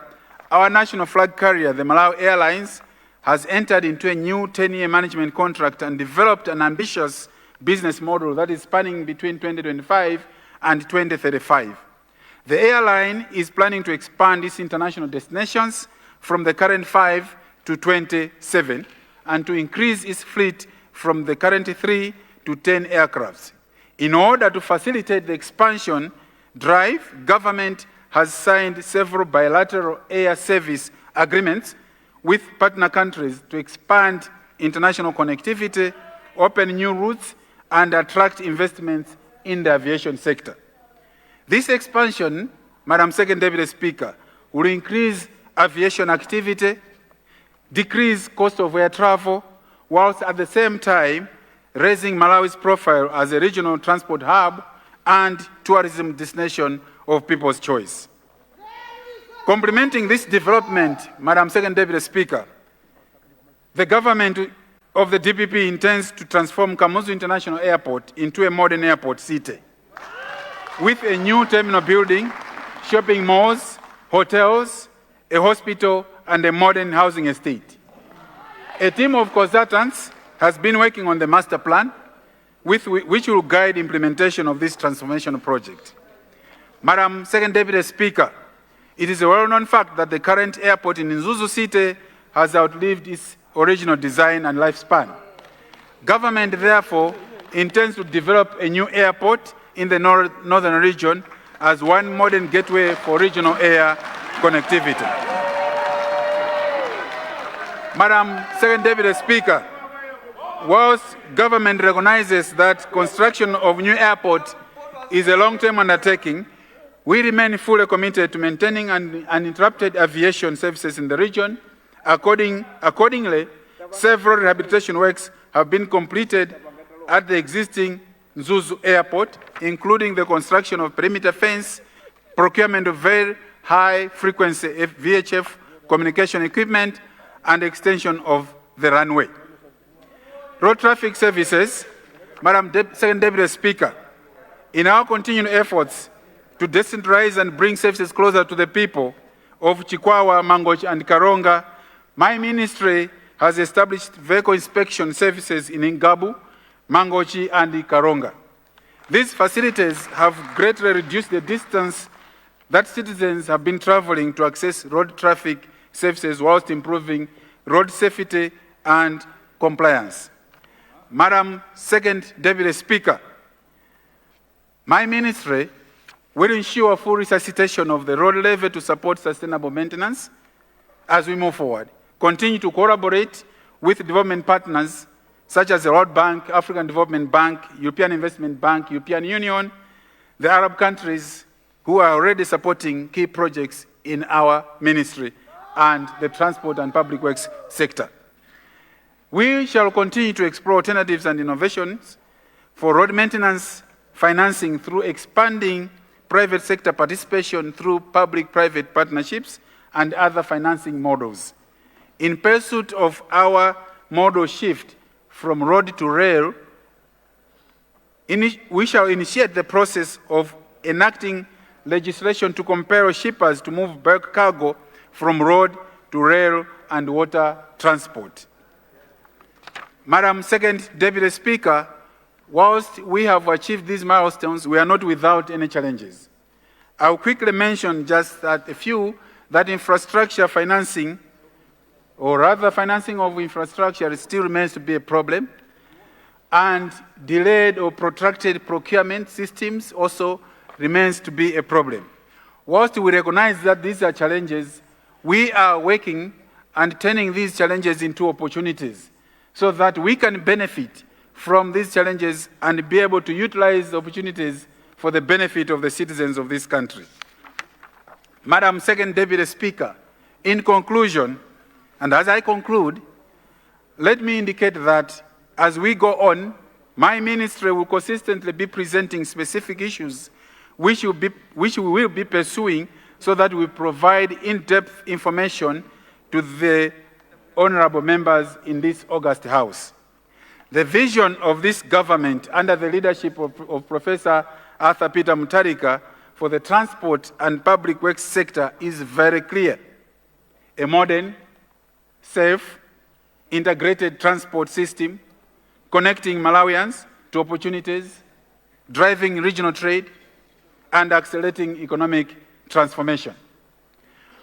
our national flag carrier, the Malawi Airlines, has entered into a new 10-year management contract and developed an ambitious business model that is spanning between 2025 and 2035. The airline is planning to expand its international destinations from the current 5 to 27 and to increase its fleet from the current 3 to 10 aircrafts. In order to facilitate the expansion drive, government has signed several bilateral air service agreements with partner countries to expand international connectivity, open new routes, and attract investments in the aviation sector. This expansion, Madam Second Deputy Speaker, will increase aviation activity, decrease cost of air travel, whilst at the same time raising Malawi's profile as a regional transport hub and tourism destination of people's choice. Complementing this development, Madam Second Deputy Speaker, the government of the DPP intends to transform Kamuzu International Airport into a modern airport city with a new terminal building, shopping malls, hotels, a hospital, and a modern housing estate. A team of consultants has been working on the master plan, which will guide implementation of this transformation project. Madam Second Deputy Speaker, it is a well-known fact that the current airport in Nzuzu City has outlived its original design and lifespan. Government, therefore, intends to develop a new airport in the northern region as one modern gateway for regional air connectivity. Madam Second Deputy Speaker, whilst government recognizes that construction of new airport is a long-term undertaking, we remain fully committed to maintaining uninterrupted aviation services in the region. Accordingly, several rehabilitation works have been completed at the existing Nzuzu Airport, including the construction of perimeter fence, procurement of very high-frequency VHF communication equipment, and extension of the runway. Road traffic services, Madam Second Deputy Speaker, in our continued efforts to decentralize and bring services closer to the people of Chikwawa, Mangochi, and Karonga, my ministry has established vehicle inspection services in Ngabu, Mangochi, and Karonga. These facilities have greatly reduced the distance that citizens have been traveling to access road traffic services whilst improving road safety and compliance. Madam Second Deputy Speaker, my ministry will ensure full resuscitation of the road levy to support sustainable maintenance as we move forward. Continue to collaborate with development partners such as the World Bank, African Development Bank, European Investment Bank, European Union, the Arab countries who are already supporting key projects in our ministry and the transport and public works sector. We shall continue to explore alternatives and innovations for road maintenance financing through expanding private sector participation through public-private partnerships and other financing models. In pursuit of our model shift from road to rail, we shall initiate the process of enacting legislation to compel shippers to move bulk cargo from road to rail and water transport. Madam Second Deputy Speaker, whilst we have achieved these milestones, we are not without any challenges. I'll quickly mention just that a few, that infrastructure financing, or rather financing of infrastructure still remains to be a problem, and delayed or protracted procurement systems also remains to be a problem. Whilst we recognize that these are challenges, we are working and turning these challenges into opportunities so that we can benefit from these challenges and be able to utilize the opportunities for the benefit of the citizens of this country. Madam Second Deputy Speaker, in conclusion, and as I conclude, let me indicate that as we go on, my ministry will consistently be presenting specific issues which we will be pursuing so that we provide in-depth information to the honorable members in this august House. The vision of this government under the leadership of Professor Arthur Peter Mutharika for the transport and public works sector is very clear. A modern, safe, integrated transport system connecting Malawians to opportunities, driving regional trade, and accelerating economic transformation.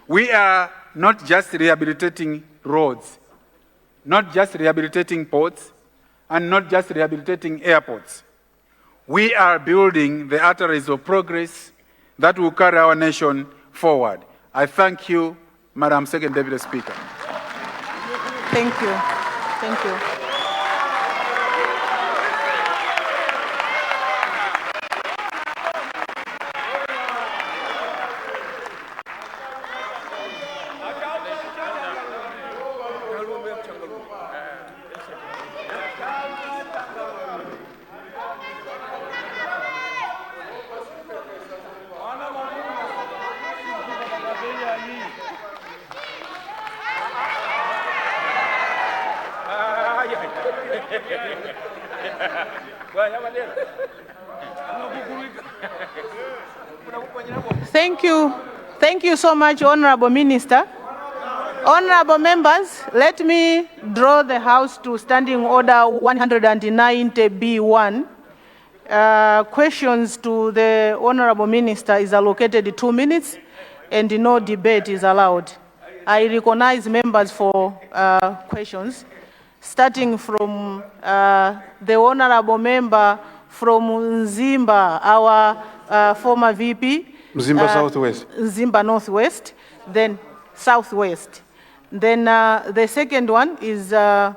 We are not just rehabilitating roads, not just rehabilitating ports, and not just rehabilitating airports. We are building the arteries of progress that will carry our nation forward. I thank you, Madam Second Deputy Speaker. Thank you. Thank you. Thank you. Thank you so much, Honorable Minister. Honorable members, let me draw the House to Standing Order 190B1. Questions to the Honorable Minister is allocated 2 minutes and no debate is allowed. I recognize members for questions, starting from the Honorable Member from Nzimba, our former VP. Nzimba Southwest. Nzimba Northwest, then Southwest. Then the second one is the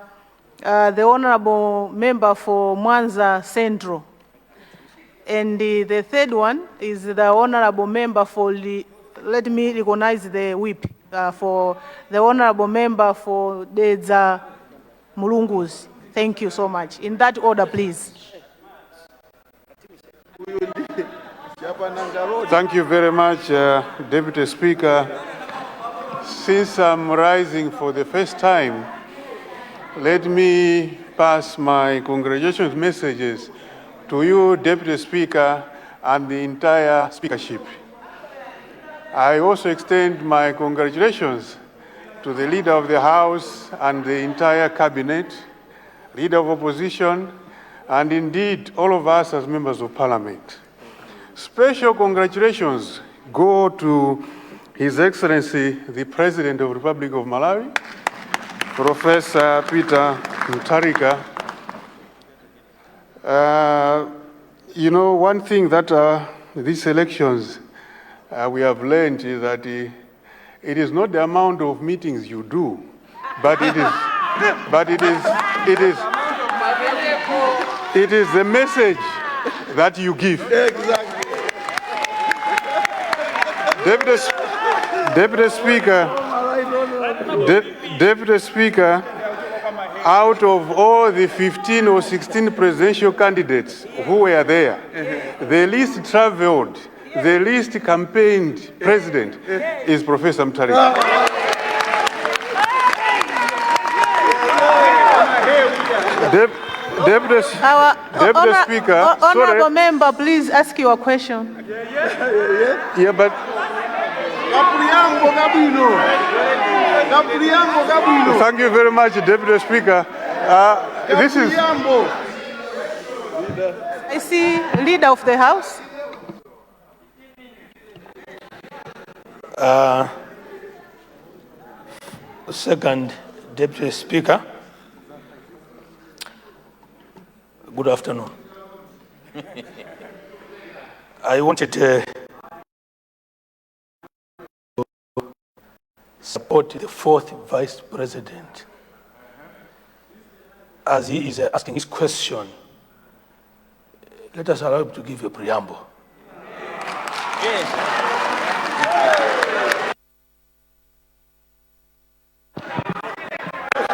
Honorable Member for Mwanza Central. And the third one is the Honorable Member for, let me recognize the whip, for the Honorable Member for Dedza Mulungus. Thank you so much. In that order, please. Thank you very much, Deputy Speaker. Since I'm rising for the first time, let me pass my congratulations messages to you, Deputy Speaker, and the entire speakership. I also extend my congratulations to the Leader of the House and the entire Cabinet, Leader of Opposition, and indeed all of us as members of Parliament. Special congratulations go to His Excellency, the President of the Republic of Malawi, Professor Peter Mutharika. You know, one thing that these elections we have learned is that it is not the amount of meetings you do, but it is the message that you give. Exactly. Deputy Speaker, out of all the 15 or 16 presidential candidates who were there, the least traveled, the least campaigned president is Professor Mutharika. Deputy Speaker, Honorable Member, please ask your question. Yeah, but thank you very much, Deputy Speaker. This is. I see Leader of the House. Second Deputy Speaker, good afternoon. I wanted to support the fourth Vice President as he is asking his question. Let us allow him to give a preamble. Yes.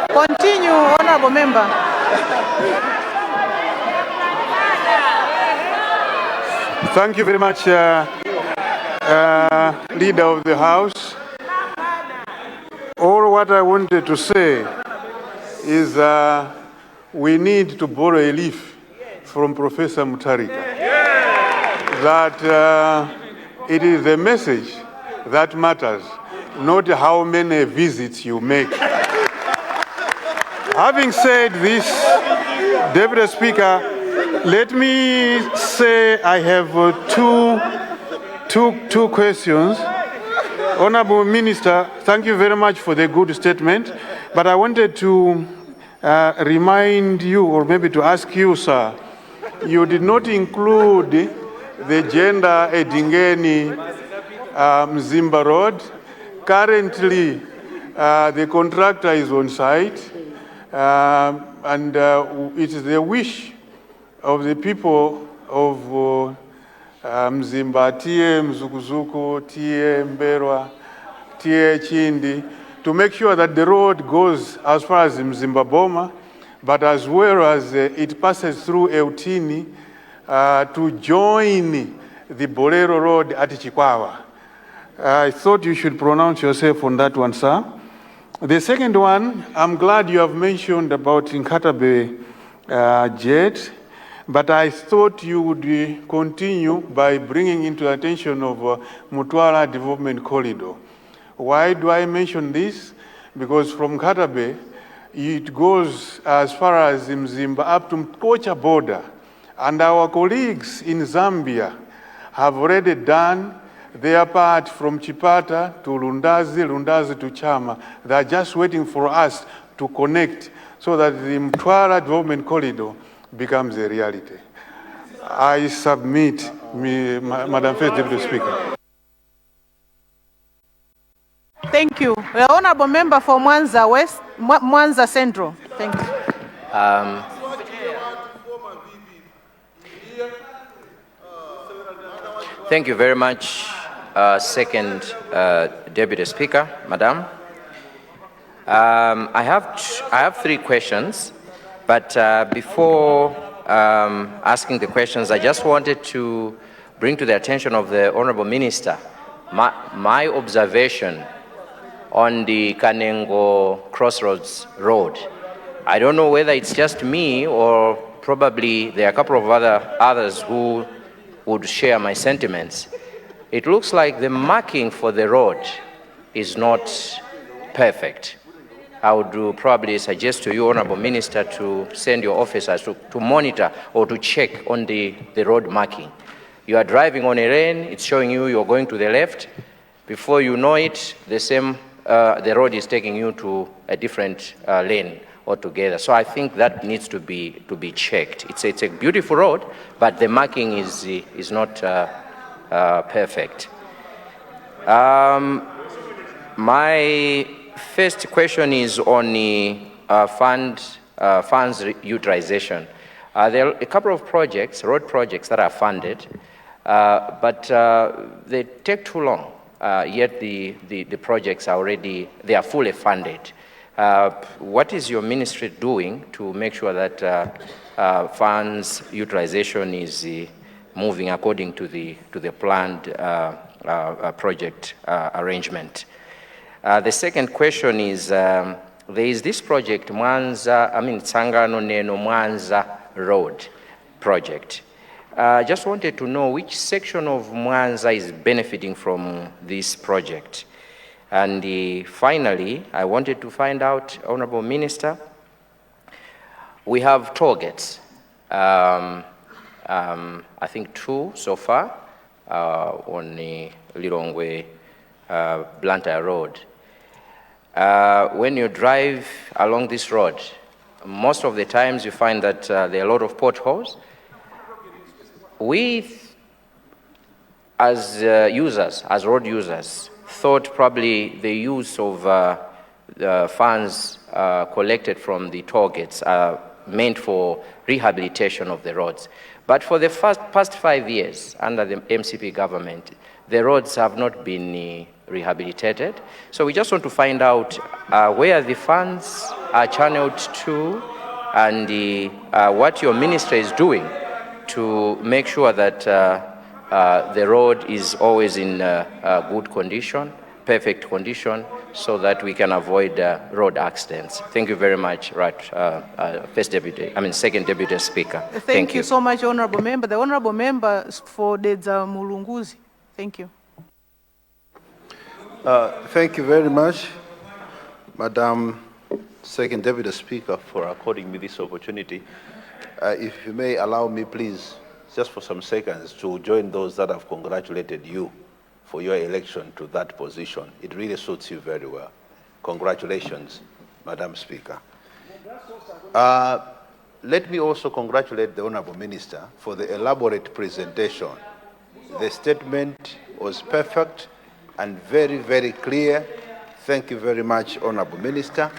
Continue, Honorable Member. Thank you very much, Leader of the House. All what I wanted to say is we need to borrow a leaf from Professor Mutharika. That it is the message that matters, not how many visits you make. Having said this, Deputy Speaker, let me say I have two questions. Honorable Minister, thank you very much for the good statement, but I wanted to remind you, or maybe to ask you, sir, you did not include the gender Edingeni Mzimba Road. Currently, The contractor is on site, and it is the wish of the people of Mzimba, TM Mzukuzuku, TM Mberwa, TM Chindi, to make sure that the road goes as far as Mzimba Boma, but as well as it passes through Eutini to join the Bolero Road at Chikwawa. I thought you should pronounce yourself on that one, sir. The second one, I'm glad you have mentioned about Nkatabe jet, but I thought you would continue by bringing into the attention of Mutwara Development Corridor. Why do I mention this? Because from Nkatabe, it goes as far as Mzimba up to Mkocha border. And our colleagues in Zambia have already done their part from Chipata to Lundazi, Lundazi to Chama. They are just waiting for us to connect so that the Mtwara Development Corridor becomes a reality. I submit, Madam First Deputy Speaker. Thank you. The Honorable Member for Mwanza West, Mwanza Central. Thank you. Thank you very much, Second Deputy Speaker, Madam. I have three questions, but before asking the questions, I just wanted to bring to the attention of the Honorable Minister my observation on the Kanengo Crossroads Road. I don't know whether it's just me or probably there are a couple of others who would share my sentiments. It looks like the marking for the road is not perfect. I would probably suggest to you, Honorable Minister, to send your officers to monitor or to check on the road marking. You are driving on a lane, it's showing you you're going to the left. Before you know it, the road is taking you to a different lane altogether. So I think that needs to be checked. It's a beautiful road, but the marking is not perfect. My first question is on the funds utilization. There are a couple of projects, road projects that are funded, but they take too long. Yet the projects are they are fully funded. What is your ministry doing to make sure that funds utilization is moving according to the planned project arrangement? The second question is, there is this project, Tsangano Neno Mwanza Road project. Just wanted to know which section of Mwanza is benefiting from this project. And finally, I wanted to find out, Honorable Minister, we have toll gates. I think 2 so far on the Lilongwe Blantyre Road. When you drive along this road, most of the times you find that there are a lot of potholes. We, as users, as road users, thought probably the use of the funds collected from the toll gates are meant for rehabilitation of the roads. But for the past 5 years, under the MCP government, the roads have not been rehabilitated. So we just want to find out where the funds are channeled to and what your ministry is doing to make sure that the road is always in good condition, perfect condition, so that we can avoid road accidents. Thank you very much, Second Deputy Speaker. Thank you so much, Honorable Member. The Honorable Member for Dedza Mulunguzi. Thank you. Thank you very much, Madam Second Deputy Speaker, for according me this opportunity. If you may allow me, please, just for some seconds, to join those that have congratulated you for your election to that position. It really suits you very well. Congratulations, Madam Speaker. Let me also congratulate the Honorable Minister for the elaborate presentation. The statement was perfect and very, very clear. Thank you very much, Honorable Minister.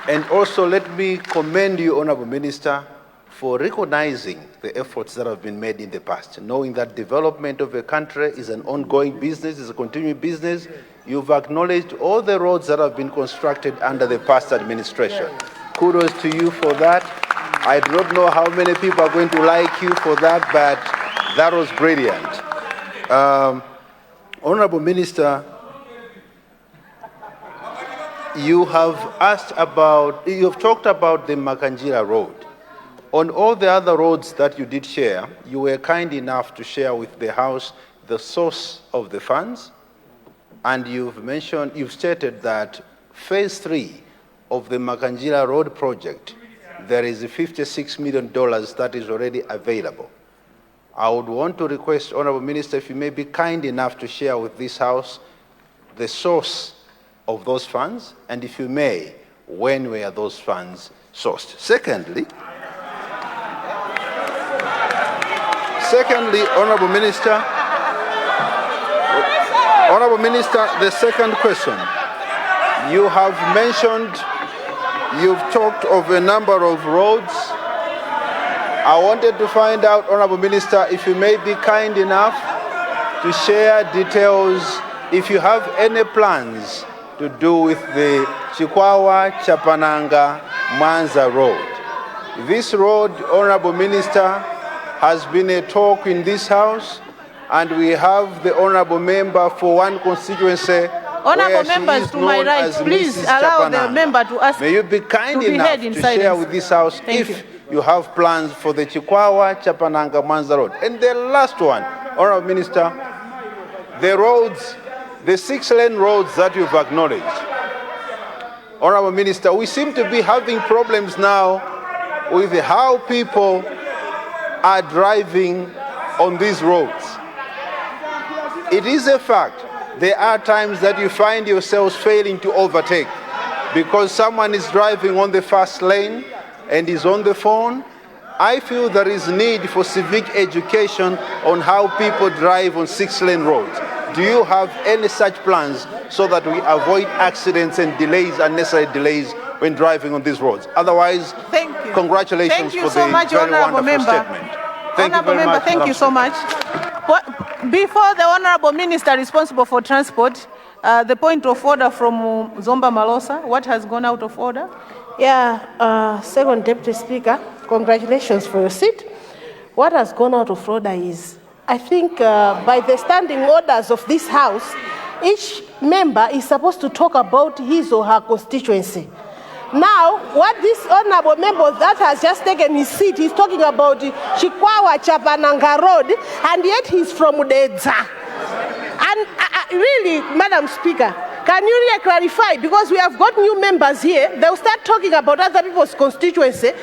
And also let me commend you, Honorable Minister, for recognizing the efforts that have been made in the past, knowing that development of a country is an ongoing business, is a continuing business. You've acknowledged all the roads that have been constructed under the past administration. Kudos to you for that. I do not know how many people are going to like you for that, but that was brilliant. Honorable Minister, you have talked about the Makanjira Road. On all the other roads that you did share, you were kind enough to share with the House the source of the funds, and you've stated that phase 3 of the Makanjira Road project, there is $56 million that is already available. I would want to request, Honorable Minister, if you may be kind enough to share with this House the source of those funds, and if you may, when were those funds sourced? Secondly, Honorable Minister, the second question. You have mentioned, you've talked of a number of roads. I wanted to find out, Honorable Minister, if you may be kind enough to share details, if you have any plans to do with the Chikwawa Chapananga Mwanza Road. This road, Honorable Minister, has been a talk in this House, and we have the Honorable Member for one constituency. Honorable members to my right, please allow the member to ask. May you be kind enough to share with this House if you have plans for the Chikwawa Chapananga Mwanza Road. And the last one, Honorable Minister, the roads, the 6-lane roads that you've acknowledged. Honorable Minister, we seem to be having problems now with how people are driving on these roads. It is a fact, there are times that you find yourselves failing to overtake because someone is driving on the fast lane and is on the phone. I feel there is need for civic education on how people drive on 6-lane roads. Do you have any such plans so that we avoid accidents and delays, unnecessary delays when driving on these roads? Otherwise, congratulations for the very wonderful statement. Thank you very much. Thank you so much. Before the Honorable Minister responsible for transport, the point of order from Zomba Malosa, what has gone out of order? Yeah, Second Deputy Speaker, congratulations for your seat. What has gone out of order is, I think by the standing orders of this House, each member is supposed to talk about his or her constituency. Now, what this honorable member that has just taken his seat, he's talking about Chikwawa Chapananga Road, and yet he's from Udedza. And really, Madam Speaker, can you really clarify, because we have got new members here, they'll start talking about other people's constituency.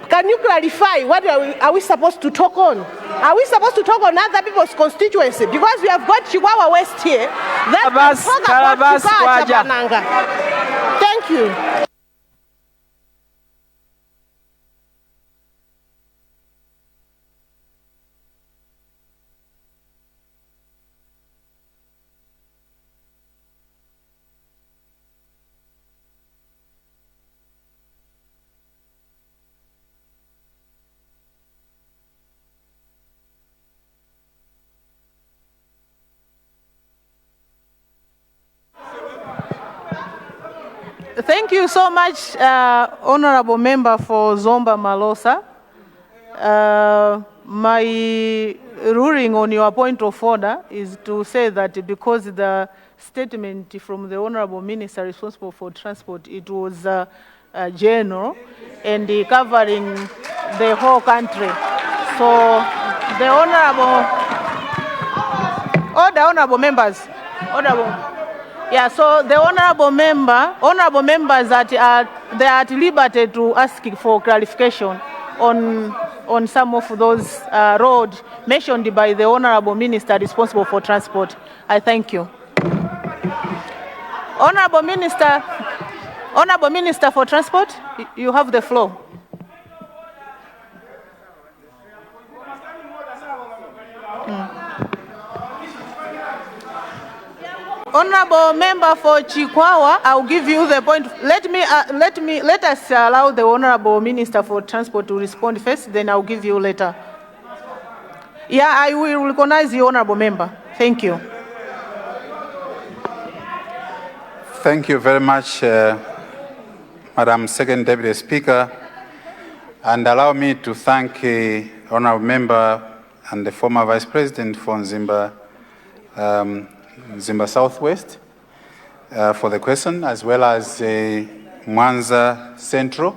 Can you clarify what are we supposed to talk on? Are we supposed to talk on other people's constituency? Because we have got Chihuahua West here. That talk about Chikwawa Chapananga. Thank you. Thank you so much, Honorable Member for Zomba Malosa. My ruling on your point of order is to say that because the statement from the Honorable Minister responsible for transport, it was general and covering the whole country. So the honorable members, yeah, so the honorable members that they are at liberty to ask for clarification on some of those roads mentioned by the honorable minister responsible for transport. I thank you. Honorable Minister for Transport, you have the floor. Honorable member for Chikwawa, I'll give you the point. Let us allow the Honorable Minister for Transport to respond first, then I'll give you later. Yeah, I will recognize the Honorable member. Thank you. Thank you very much, Madam Second Deputy Speaker. And allow me to thank Honorable Member and the former Vice President for Nzimba Southwest for the question, as well as Mwanza Central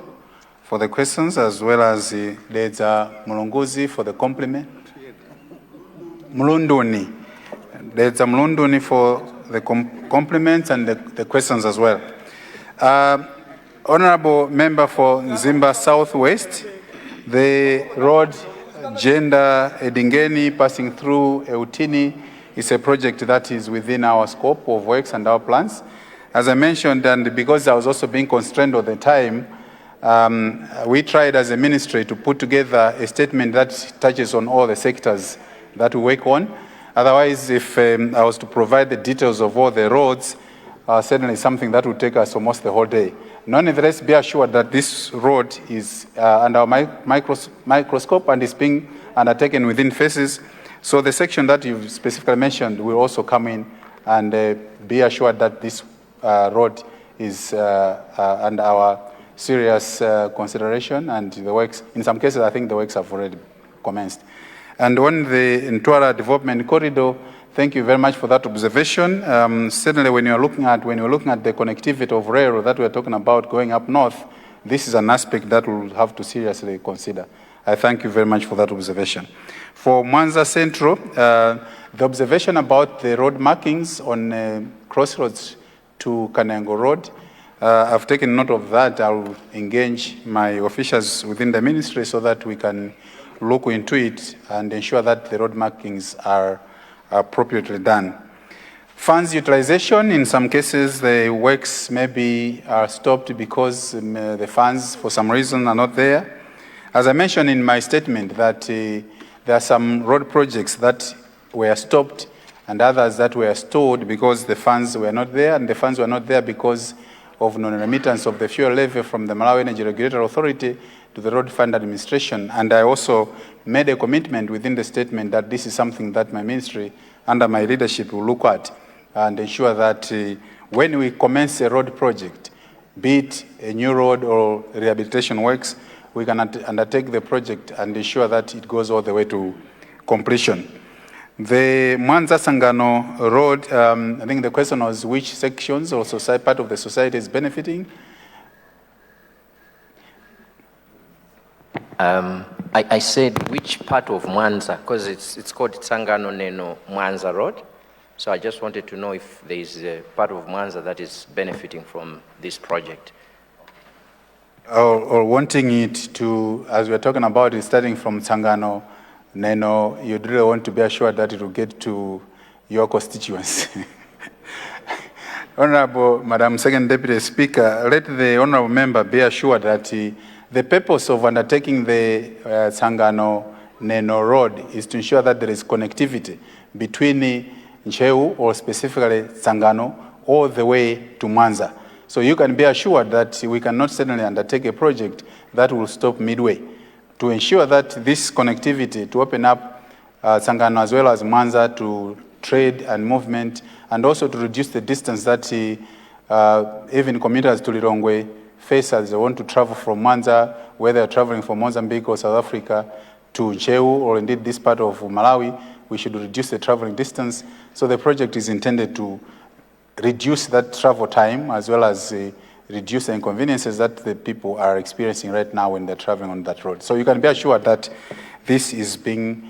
for the questions, as well as Leza Mulunguzi for the compliment. Mulunduni. Leza Mulunduni for the compliments and the questions as well. Honorable Member for Nzimba Southwest, the road Gender Edingeni passing through Eutini is a project that is within our scope of works and our plans. As I mentioned, and because I was also being constrained all the time, we tried as a ministry to put together a statement that touches on all the sectors that we work on. Otherwise, if I was to provide the details of all the roads, certainly something that would take us almost the whole day. Nonetheless, be assured that this road is under our microscope and is being undertaken within phases. So the section that you specifically mentioned will also come in, and be assured that this road is under our serious consideration, and the works, in some cases, I think the works have already commenced. And on the Ntwara Development Corridor, thank you very much for that observation. Certainly, when you're looking at the connectivity of rail that we're talking about going up north, this is an aspect that we'll have to seriously consider. I thank you very much for that observation. For Mwanza Central, the observation about the road markings on crossroads to Kanengo Road, I've taken note of that. I'll engage my officials within the ministry so that we can look into it and ensure that the road markings are appropriately done. Funds utilization, in some cases, the works maybe are stopped because the funds, for some reason, are not there. As I mentioned in my statement, that there are some road projects that were stopped and others that were stored because the funds were not there, and the funds were not there because of non-remittance of the fuel levy from the Malawi Energy Regulatory Authority to the Road Fund Administration. And I also made a commitment within the statement that this is something that my ministry, under my leadership, will look at and ensure that when we commence a road project, be it a new road or rehabilitation works, we can undertake the project and ensure that it goes all the way to completion. The Mwanza Sangano Road, I think the question was which sections or part of the society is benefiting. I said which part of Mwanza, because it's called Tsangano Neno Mwanza Road. So I just wanted to know if there is a part of Mwanza that is benefiting from this project. Or wanting it to, as we're talking about it, starting from Tsangano Neno, you'd really want to be assured that it will get to your constituency. Honorable Madam Second Deputy Speaker, let the Honorable Member be assured that the purpose of undertaking the Tsangano Neno Road is to ensure that there is connectivity between Ncheu, or specifically Tsangano, all the way to Mwanza. So you can be assured that we cannot suddenly undertake a project that will stop midway. To ensure that this connectivity, to open up Tsangano as well as Mwanza to trade and movement, and also to reduce the distance that even commuters to Lilongwe face as they want to travel from Mwanza, whether they're traveling from Mozambique or South Africa to Ncheu, or indeed this part of Malawi, we should reduce the traveling distance. So the project is intended to reduce that travel time as well as reduce the inconveniences that the people are experiencing right now when they're traveling on that road. So you can be assured that this is being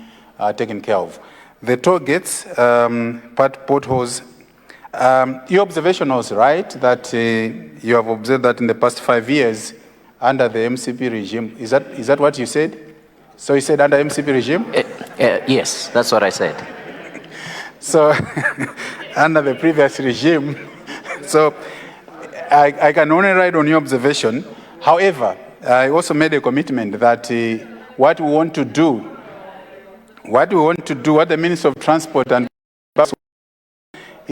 taken care of. The toll gates, potholes, your observation was right that you have observed that in the past 5 years under the MCP regime. Is that what you said? So you said under MCP regime? Yes, that's what I said. So under the previous regime, so I can only ride on your observation. However, I also made a commitment that what the Minister of Transport and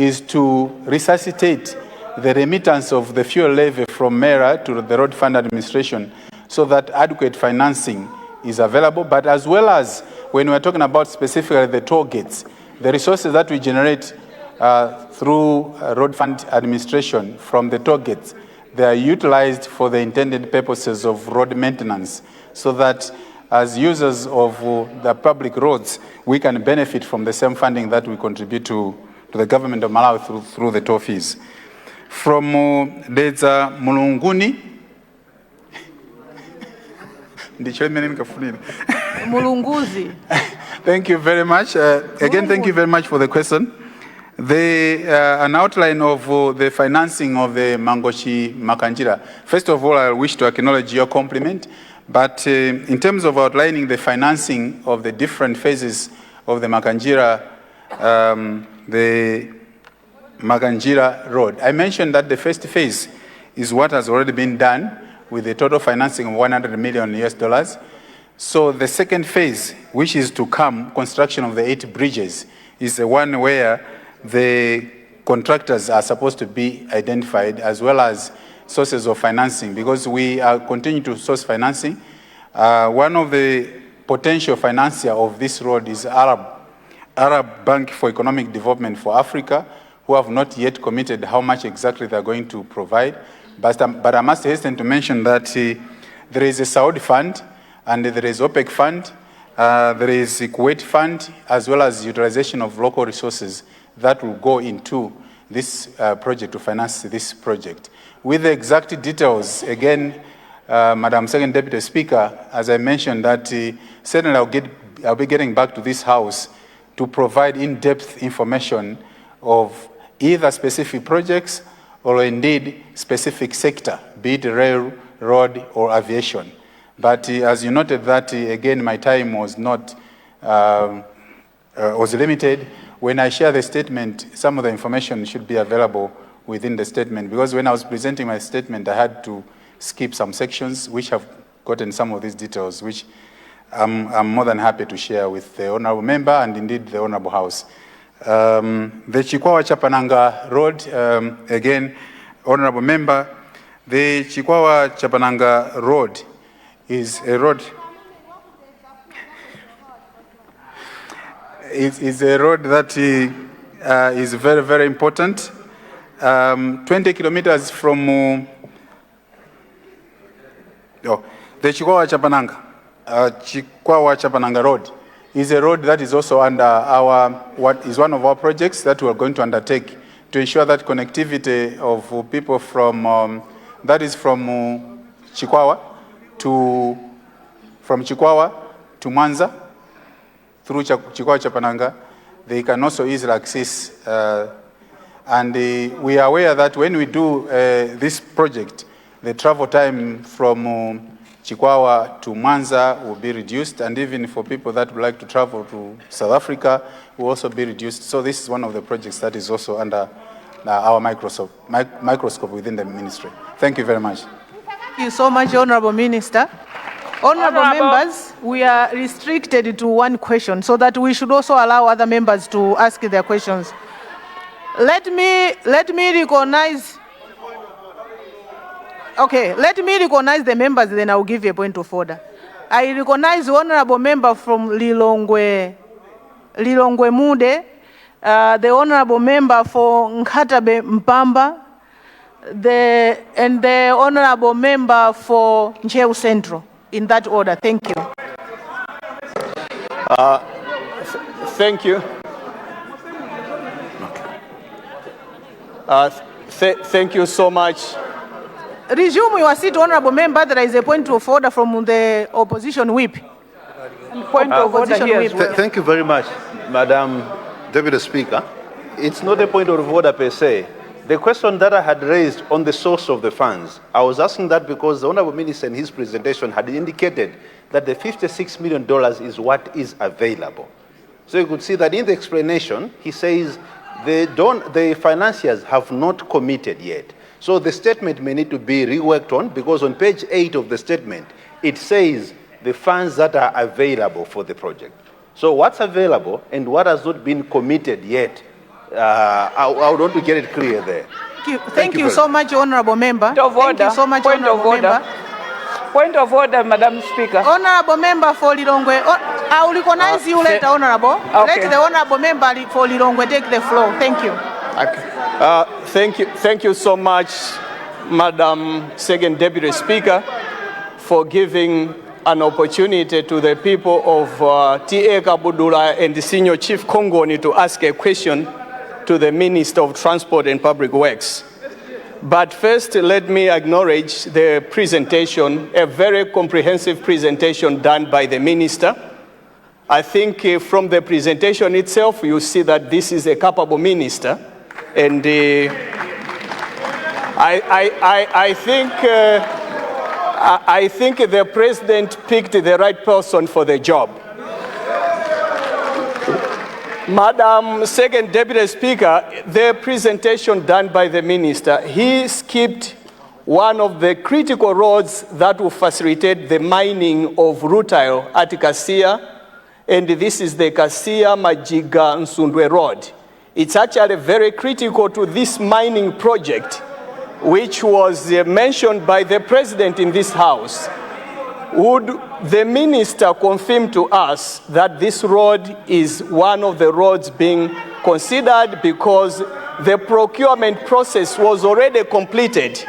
is to resuscitate the remittance of the fuel levy from MERA to the Road Fund Administration so that adequate financing is available, but as well as when we're talking about specifically the toll gates, the resources that we generate through Road Fund Administration from the toll gates, they are utilized for the intended purposes of road maintenance so that as users of the public roads, we can benefit from the same funding that we contribute to the government of Malawi through the toll fees. From Deza Mulunguni, Mulunguzi. Thank you very much. Again, thank you very much for the question. An outline of the financing of the Mangochi Makanjira. First of all, I wish to acknowledge your compliment. But in terms of outlining the financing of the different phases of the Makanjira Road, I mentioned that the first phase is what has already been done with a total financing of $100 million. So the second phase, which is to come, construction of the 8 bridges, is the one where the contractors are supposed to be identified as well as sources of financing, because we are continuing to source financing. One of the potential financier of this road is Arab Bank for Economic Development for Africa, who have not yet committed how much exactly they're going to provide. But I must hasten to mention that there is a Saudi fund, and there is OPEC fund, there is Kuwait fund, as well as utilization of local resources that will go into this project to finance this project. With the exact details, again, Madam Second Deputy Speaker, as I mentioned, that certainly I'll be getting back to this House to provide in-depth information of either specific projects or indeed specific sector, be it rail, road, or aviation. But as you noted that, again, my time was not, was limited. When I share the statement, some of the information should be available within the statement, because when I was presenting my statement, I had to skip some sections which have gotten some of these details, which I'm more than happy to share with the Honorable Member and indeed the Honorable House. The Chikwawa-Chapananga Road, again, Honorable Member, the Chikwawa-Chapananga Road is a road. It's a road that is very, very important. 20 kilometers from the Chikwawa-Chapananga Road is a road that is also under what is one of our projects that we are going to undertake to ensure that connectivity of people from, that is from Chikwawa to Mwanza through Chikwawa-Chapananga, they can also easily access. And we are aware that when we do this project, the travel time from Chikwawa to Mwanza will be reduced, and even for people that would like to travel to South Africa will also be reduced. So this is one of the projects that is also under our microscope within the ministry. Thank you very much. Thank you so much, Honorable Minister. Honorable members, we are restricted to one question, so that we should also allow other members to ask their questions. Let me recognize. Okay, let me recognize the members, then I will give you a point of order. I recognize the honorable member from Lilongwe Mude, the honorable member for Nkatabe Mpamba, and the honorable member for Ncheu Central. In that order, thank you. Thank you. Thank you so much. Resume your seat, honorable member. There is a point of order from the opposition whip. Point of order here. Thank you very much, Madam Deputy Speaker. It's not a point of order per se. The question that I had raised on the source of the funds, I was asking that because the Honorable Minister in his presentation had indicated that the $56 million is what is available. So you could see that in the explanation, he says the financiers have not committed yet. So the statement may need to be reworked on, because on page 8 of the statement, it says the funds that are available for the project. So what's available and what has not been committed yet, I would want to get it clear there. Thank you so much, Honorable Member. Point of order. Thank you so much, Point of Honorable order. Member. Point of order, Madam Speaker. Honorable Member for Lilongwe. I will recognize you later, Honorable. Okay. Let the Honorable Member for Lilongwe take the floor. Thank you. Thank you so much, Madam Second Deputy Speaker, for giving an opportunity to the people of T.A. Kabudula and the Senior Chief Kongoni to ask a question to the Minister of Transport and Public Works. But first, let me acknowledge the presentation, a very comprehensive presentation done by the Minister. I think from the presentation itself, you see that this is a capable Minister. And I think the President picked the right person for the job. Madam Second Deputy Speaker, the presentation done by the Minister, he skipped one of the critical roads that will facilitate the mining of rutile at Kasia, and this is the Kasia Majiga Nsundwe Road. It's actually very critical to this mining project, which was mentioned by the President in this House. Would the Minister confirm to us that this road is one of the roads being considered because the procurement process was already completed?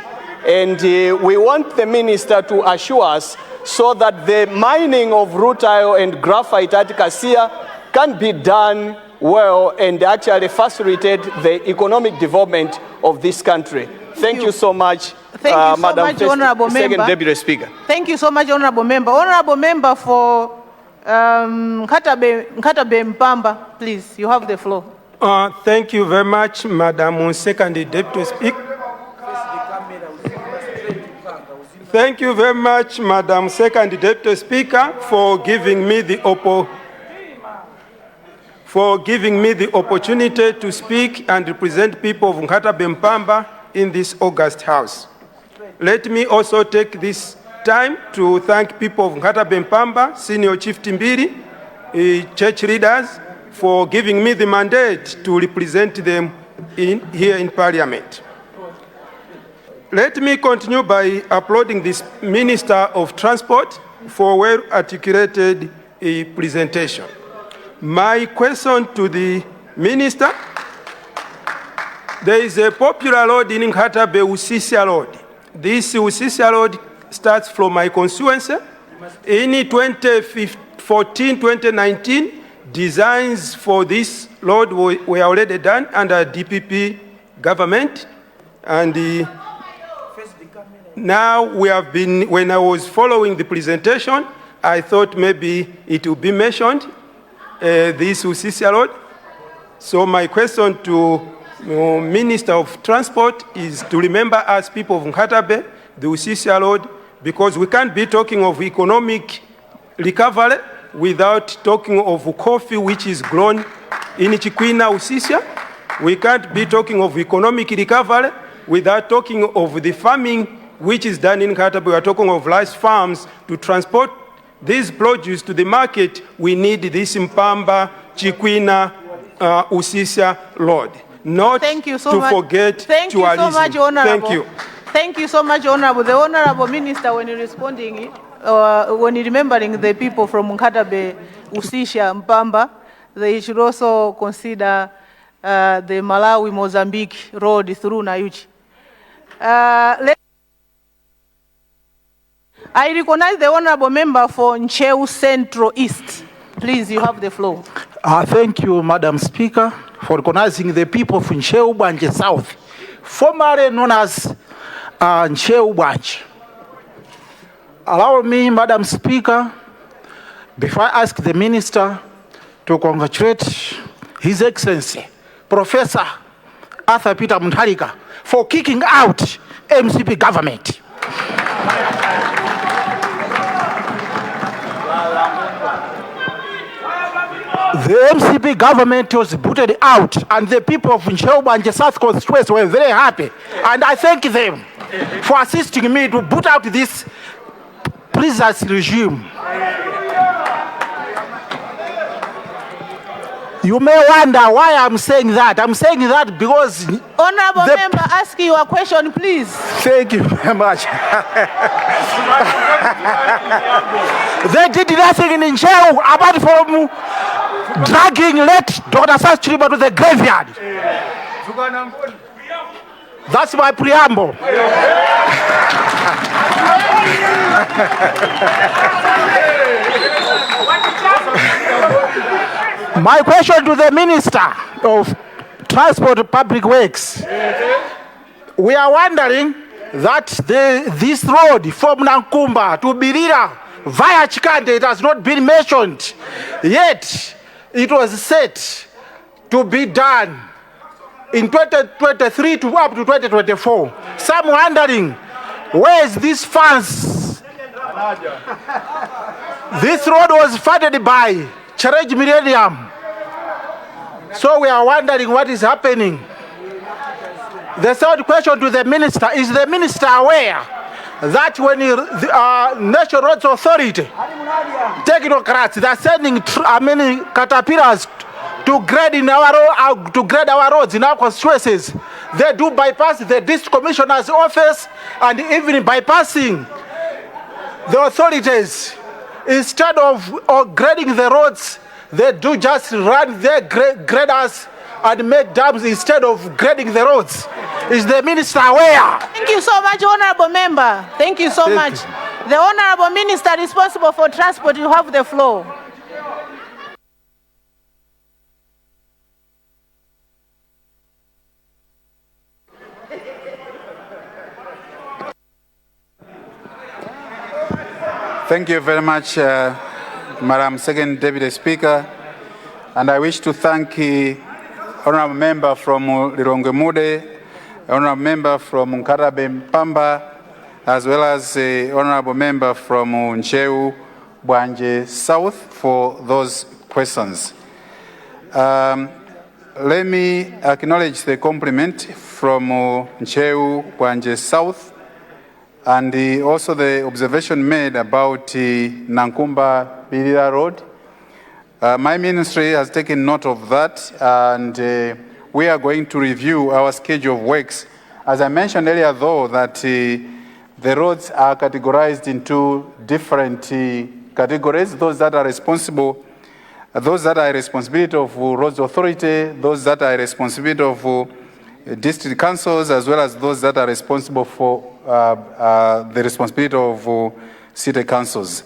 And we want the Minister to assure us so that the mining of rutile and graphite at Kasia can be done well and actually facilitate the economic development of this country. Thank you so much. Thank you so Madam much, Honorable Second Member. Deputy Speaker. Thank you so much, Honorable Member. Honorable Member for Nkatabe Mpamba, please, you have the floor. Thank you very much, Madam Second Deputy Speaker. Thank you very much, Madam Second Deputy Speaker, for giving me the opportunity to speak and represent people of Nkatabe Mpamba in this August House. Let me also take this time to thank people of Nkatabe Mpamba, Senior Chief Timbiri, church leaders, for giving me the mandate to represent them here in Parliament. Let me continue by applauding this Minister of Transport for well-articulated presentation. My question to the Minister: there is a popular road in Nkatabe, Usisia Road. This Usisia Road starts from my constituency. In 2014-2019, designs for this road were already done under DPP government. And now we have been, when I was following the presentation, I thought maybe it would be mentioned, this Usisia Road. So my question to Minister of Transport is to remember us people of Nkatabe, the Usisia Road, because we can't be talking of economic recovery without talking of coffee which is grown in Chikwina, Usisia. We can't be talking of economic recovery without talking of the farming which is done in Nkatabe. We are talking of rice farms. To transport these produce to the market, we need this Mpamba, Chikwina, Usisia Road. Not Thank you so to much. forget Thank you tourism. so much, Honorable. Thank you. Thank you so much, Honorable. The Honorable Minister, when you're responding, when you're remembering the people from Nkatabe, Usisia, Mpamba, they should also consider the Malawi-Mozambique road through Nayuchi. I recognize the Honorable Member for Ncheu Central East. Please, you have the floor. Thank you, Madam Speaker, for recognizing the people of Ncheu Bwanje South, formerly known as Ncheu Bwanje. Allow me, Madam Speaker, before I ask the Minister, to congratulate His Excellency, Professor Arthur Peter Mutharika, for kicking out MCP government. The MCP government was booted out, and the people of Ncheu Bwanje South constituency were very happy. And I thank them for assisting me to boot out this previous regime. You may wonder why I'm saying that. I'm saying that because... Honorable member, ask your question, please. Thank you very much. They did nothing in jail apart from dragging late Dr. Sachriba to the graveyard. That's my preamble. My question to the Minister of Transport and Public Works. We are wondering that this road from Nankumba to Birira via Chikande, it has not been mentioned. Yet, it was set to be done in 2023 to up to 2024. Some wondering, where is these funds? This road was funded by Charge Millennium. So we are wondering what is happening. The third question to the minister, is the minister aware that when the National Roads Authority, technocrats, they are sending caterpillars to grade our roads in our constituencies, they do bypass the district commissioner's office and even bypassing the authorities. Instead of grading the roads, they do just run their graders and make dams instead of grading the roads. Is the minister aware? Thank you so much, honorable member. Thank you so much. The honorable minister responsible for transport, you have the floor. Thank you very much, Madam Second Deputy Speaker. And I wish to thank the honorable member from Lilongwe Mude, honorable member from Nkatabe Mpamba, as well as the honorable member from Ncheu Bwanje South for those questions. Let me acknowledge the compliment from Ncheu Bwanje South and also the observation made about Nankumba Birira Road. My ministry has taken note of that, and we are going to review our schedule of works. As I mentioned earlier, though, that the roads are categorized into different categories, those that are responsible, those that are responsibility of roads authority, those that are responsibility of district councils, as well as those that are responsible for the responsibility of city councils.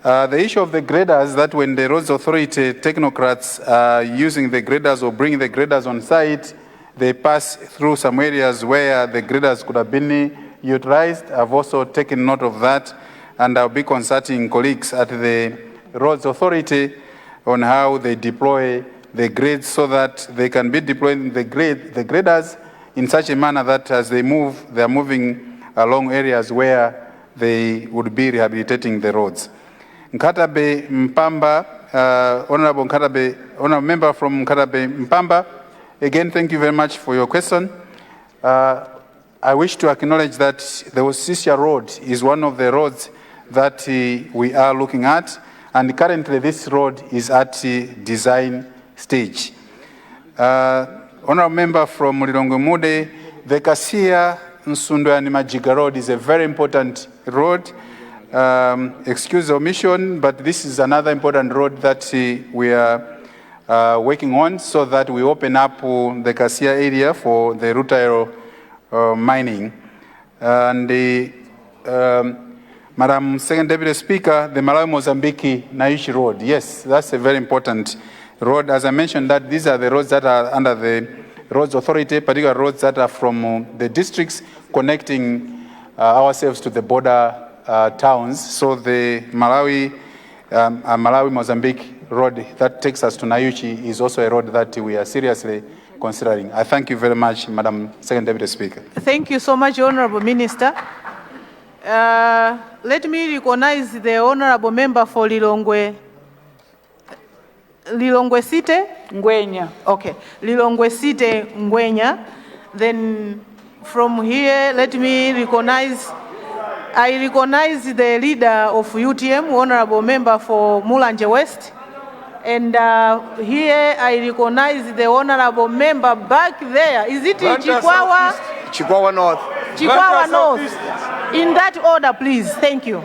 The issue of the graders, that when the roads authority technocrats are using the graders or bring the graders on site, they pass through some areas where the graders could have been utilized. I've also taken note of that, and I'll be consulting colleagues at the roads authority on how they deploy the grades so that they can be deploying the graders in such a manner that as they move, they are moving along areas where they would be rehabilitating the roads. Nkatabe Mpamba, Honorable member from Nkatabe Mpamba, again, thank you very much for your question. I wish to acknowledge that the Osisia Road is one of the roads that we are looking at, and currently this road is at design stage. Honorable member from Lilongwe Mude, the Kasia Nsundo and Majiga Road is a very important road. Excuse the omission, but this is another important road that we are working on so that we open up the Kasia area for the rutile mining. And Madam Second Deputy Speaker, the Malawi-Mozambique Naishi Road, yes, that's a very important road. As I mentioned, that these are the roads that are under the roads authority, particular roads that are from the districts connecting ourselves to the border towns. So the Malawi-Mozambique road that takes us to Naiuchi is also a road that we are seriously considering. I thank you very much, Madam Second Deputy Speaker. Thank you so much, Honorable Minister. Let me recognize the Honorable Member for Lilongwe City? Ngwenya. Okay, Lilongwe City, Ngwenya. Then from here, let me recognize, I recognize the leader of UTM, Honorable Member for Mulanje West. And here I recognize the honorable member back there. Is it Chikwawa? Chikwawa North. Chikwawa North. In that order, please. Thank you.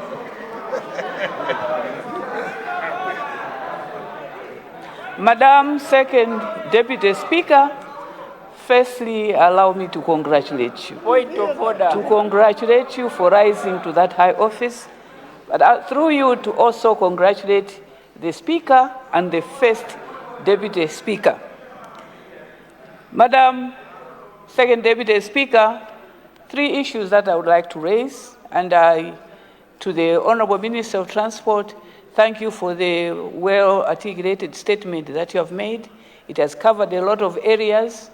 Madam Second Deputy Speaker, firstly, allow me to congratulate you. Point of order. To congratulate you for rising to that high office, but through you to also congratulate the Speaker and the First Deputy Speaker. Madam Second Deputy Speaker, 3 issues that I would like to raise, and to the Honorable Minister of Transport, thank you for the well-articulated statement that you have made. It has covered a lot of areas,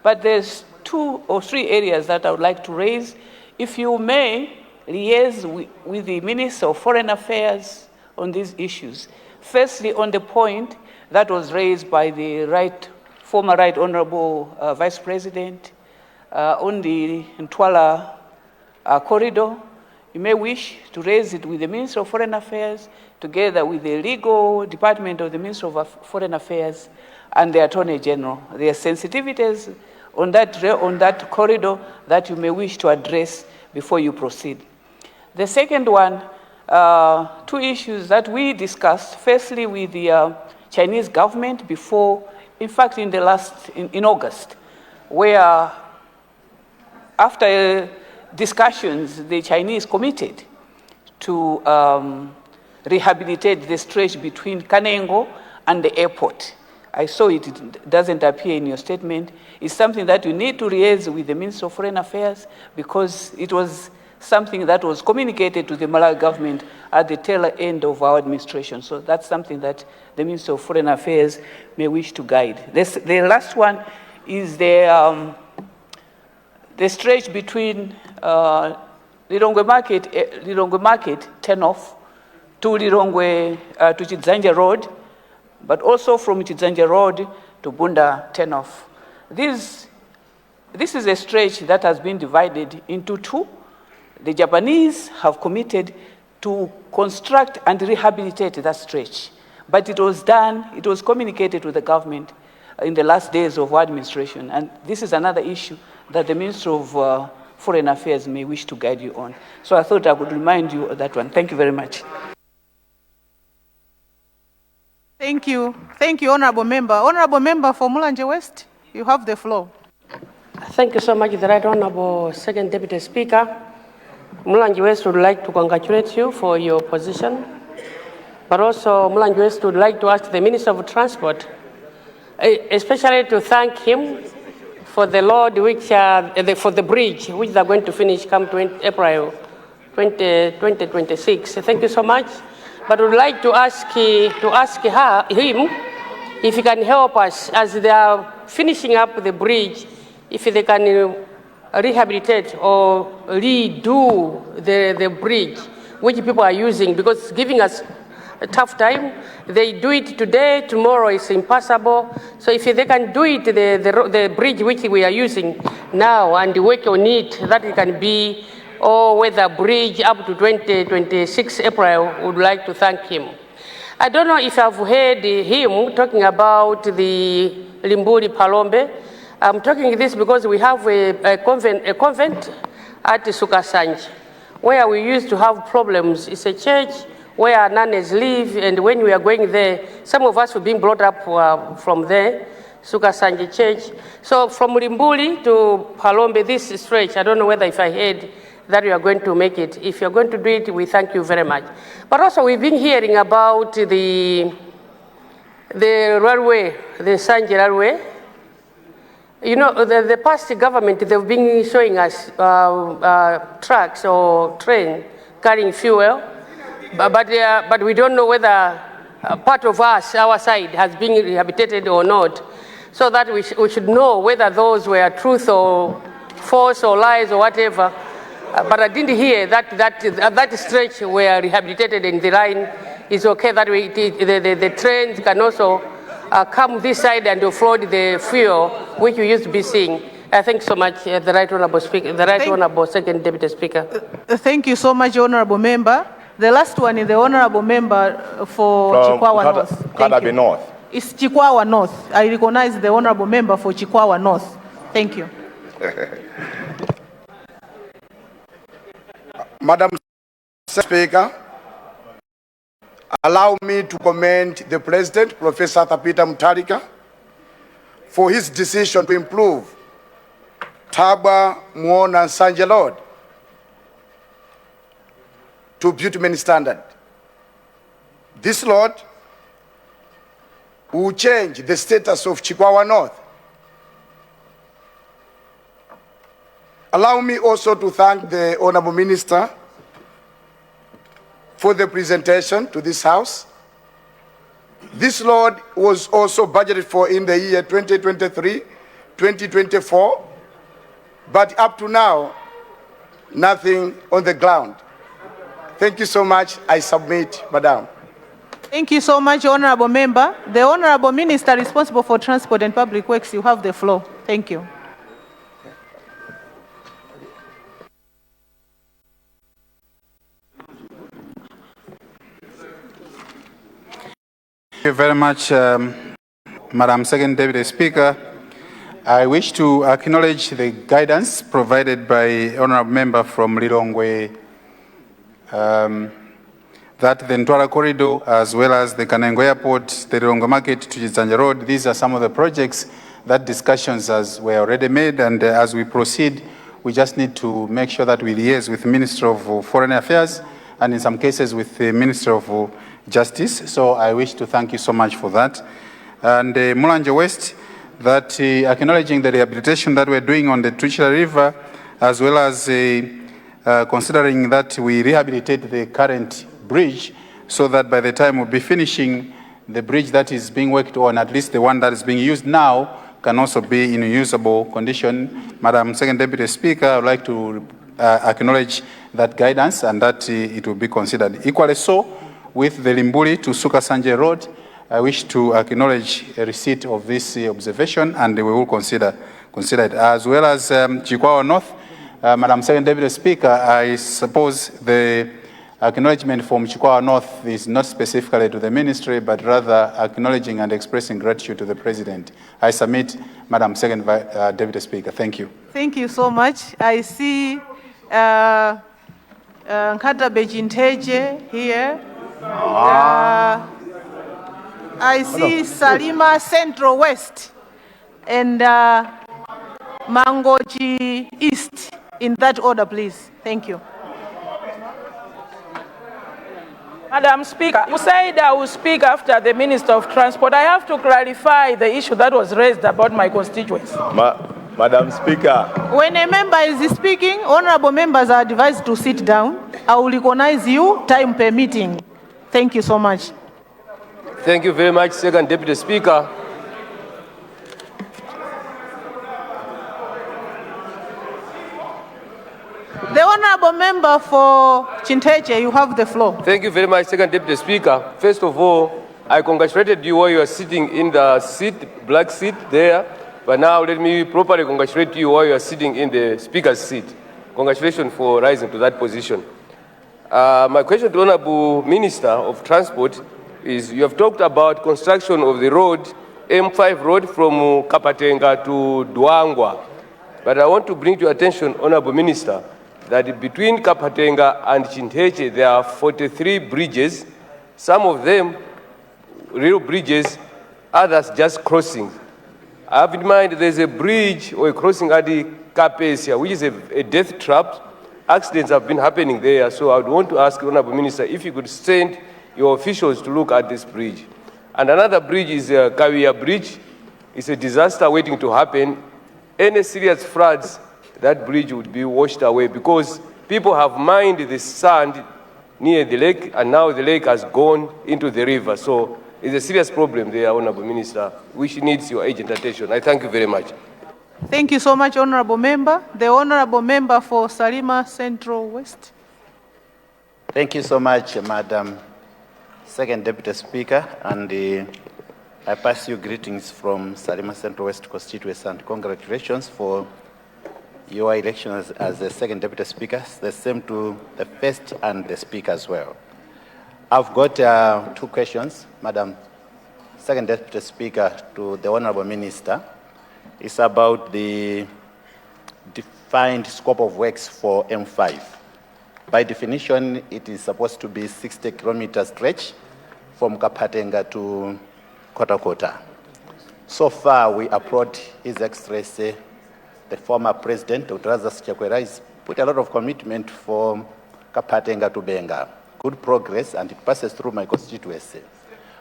but there's 2 or 3 areas that I would like to raise. If you may, liaise with the Minister of Foreign Affairs on these issues. Firstly, on the point that was raised by the former Right Honorable Vice President on the Ntwala corridor, you may wish to raise it with the Minister of Foreign Affairs, together with the legal department of the Minister of Foreign Affairs and the Attorney General. There are sensitivities on that corridor that you may wish to address before you proceed. The second one, 2 issues that we discussed, firstly with the Chinese government before, in fact, in August, where after discussions, the Chinese committed to rehabilitate the stretch between Kanengo and the airport. I saw it, it doesn't appear in your statement. It's something that you need to liaise with the Minister of Foreign Affairs, because it was something that was communicated to the Malawi government at the tail end of our administration. So that's something that the Minister of Foreign Affairs may wish to guide. The last one is the stretch between Lilongwe Market turn-off to Lilongwe, to Chidzanja Road, but also from Chidzanja Road to Bunda turn-off. This is a stretch that has been divided into 2. The Japanese have committed to construct and rehabilitate that stretch, but it was communicated to the government in the last days of our administration, and this is another issue that the Minister of Foreign Affairs may wish to guide you on. So I thought I would remind you of that one. Thank you very much. Thank you. Thank you, Honorable Member. Honorable Member for Mulanje West, you have the floor. Thank you so much, the Right Honorable Second Deputy Speaker. Mulanje West would like to congratulate you for your position, but also Mulanje West would like to ask the Minister of Transport, especially to thank him for the load for the bridge, which they are going to finish come April 2026. Thank you so much. But we would like to ask him if he can help us as they are finishing up the bridge, if they can rehabilitate or redo the bridge, which people are using, because it's giving us a tough time. They do it today, tomorrow it's impossible. So if they can do it, the bridge which we are using now, and work on it, that it can be all-weather bridge up to 2026 April, would like to thank him. I don't know if I've heard him talking about the Limbuli Palombe. I'm talking this because we have a convent at Sukasanji, where we used to have problems. It's a church where nuns live, and when we are going there, some of us were being brought up from there, Sukasanji Church. So from Limbuli to Palombe, this stretch, I don't know whether if I heard that you are going to make it. If you're going to do it, we thank you very much. But also we've been hearing about the railway, the Sanji railway. You know, the past government, they've been showing us trucks or train carrying fuel, but we don't know whether part of us, our side, has been rehabilitated or not, so that we should know whether those were truth or false or lies or whatever. But I didn't hear that stretch were rehabilitated and the line is okay, that the trains can also come this side and offload the fuel which you used to be seeing. Thanks so much, the Right Honorable Speaker, the Right Honorable Second Deputy Speaker. Thank you so much, Honorable Member. The last one is the honorable member for From Chikwawa North. Thank Kadabi you. North. It's Chikwawa North. I recognize the honorable member for Chikwawa North. Thank you. Madam Speaker, allow me to commend the President, Professor Peter Mutharika, for his decision to improve Tabwa, Muona, and Sanje Road to bitumen standard. This road will change the status of Chikwawa North. Allow me also to thank the Honorable Minister for the presentation to this House. This road was also budgeted for in the year 2023-2024, but up to now, nothing on the ground. Thank you so much. I submit, Madam. Thank you so much, honorable member. The honorable minister responsible for transport and public works, you have the floor. Thank you. Thank you very much, Madam Second Deputy Speaker. I wish to acknowledge the guidance provided by Honourable Member from Lilongwe, that the Ntwara Corridor, as well as the Kanengo Airport, the Lilongwe Market to Chizanja Road, these are some of the projects that discussions were already made, and as we proceed, we just need to make sure that we liaise with the Minister of Foreign Affairs, and in some cases with the Minister of Justice. So I wish to thank you so much for that. And Mulanje West, that acknowledging the rehabilitation that we're doing on the Tuchila River, as well as considering that we rehabilitate the current bridge, so that by the time we'll be finishing the bridge that is being worked on, at least the one that is being used now, can also be in a usable condition. Madam Second Deputy Speaker, I would like to acknowledge that guidance and that it will be considered. Equally so, with the Limbuli to Suka Sanje Road, I wish to acknowledge a receipt of this observation, and we will consider it. As well as Chikwawa North, Madam Second Deputy Speaker, I suppose the acknowledgement from Chikwawa North is not specifically to the ministry, but rather acknowledging and expressing gratitude to the President. I submit, Madam Second Deputy Speaker. Thank you. Thank you so much. I see Nkata Bejinteje here. I see Salima Central West and Mangochi East. In that order, please. Thank you. Madam Speaker, you said I will speak after the Minister of Transport. I have to clarify the issue that was raised about my constituents. Madam Speaker. When a member is speaking, honorable members are advised to sit down. I will recognize you, time permitting. Thank you so much. Thank you very much, Second Deputy Speaker. The honorable member for Chinteche, you have the floor. Thank you very much, Second Deputy Speaker. First of all, I congratulated you while you are sitting in the seat, black seat there. But now let me properly congratulate you while you are sitting in the Speaker's seat. Congratulations for rising to that position. My question to the Honorable Minister of Transport is, you have talked about construction of the road, M5 road from Kapatenga to Duangwa. But I want to bring to your attention, Honorable Minister, that between Kapatenga and Chinteche, there are 43 bridges, some of them real bridges, others just crossings. I have in mind there's a bridge or a crossing at the Capesia, which is a death trap. Accidents have been happening there, so I would want to ask the Honorable Minister if you could send your officials to look at this bridge. And another bridge is Kawia Bridge. It's a disaster waiting to happen. Any serious floods, that bridge would be washed away because people have mined the sand near the lake, and now the lake has gone into the river. So it's a serious problem there, Honorable Minister, which needs your urgent attention. I thank you very much. Thank you so much, Honorable Member. The Honorable Member for Salima Central West. Thank you so much, Madam Second Deputy Speaker, and I pass you greetings from Salima Central West constituency and congratulations for your election as the Second Deputy Speaker. The same to the first and the Speaker as well. I've got two questions, Madam Second Deputy Speaker, to the Honorable Minister. It's about the defined scope of works for M5. By definition, it is supposed to be 60-kilometer stretch from Kapatenga to Kotakota. So far, we applaud His Excellency, the former President, Dr. Lazarus Chakwera, has put a lot of commitment for Kapatenga to Benga. Good progress, and it passes through my constituency.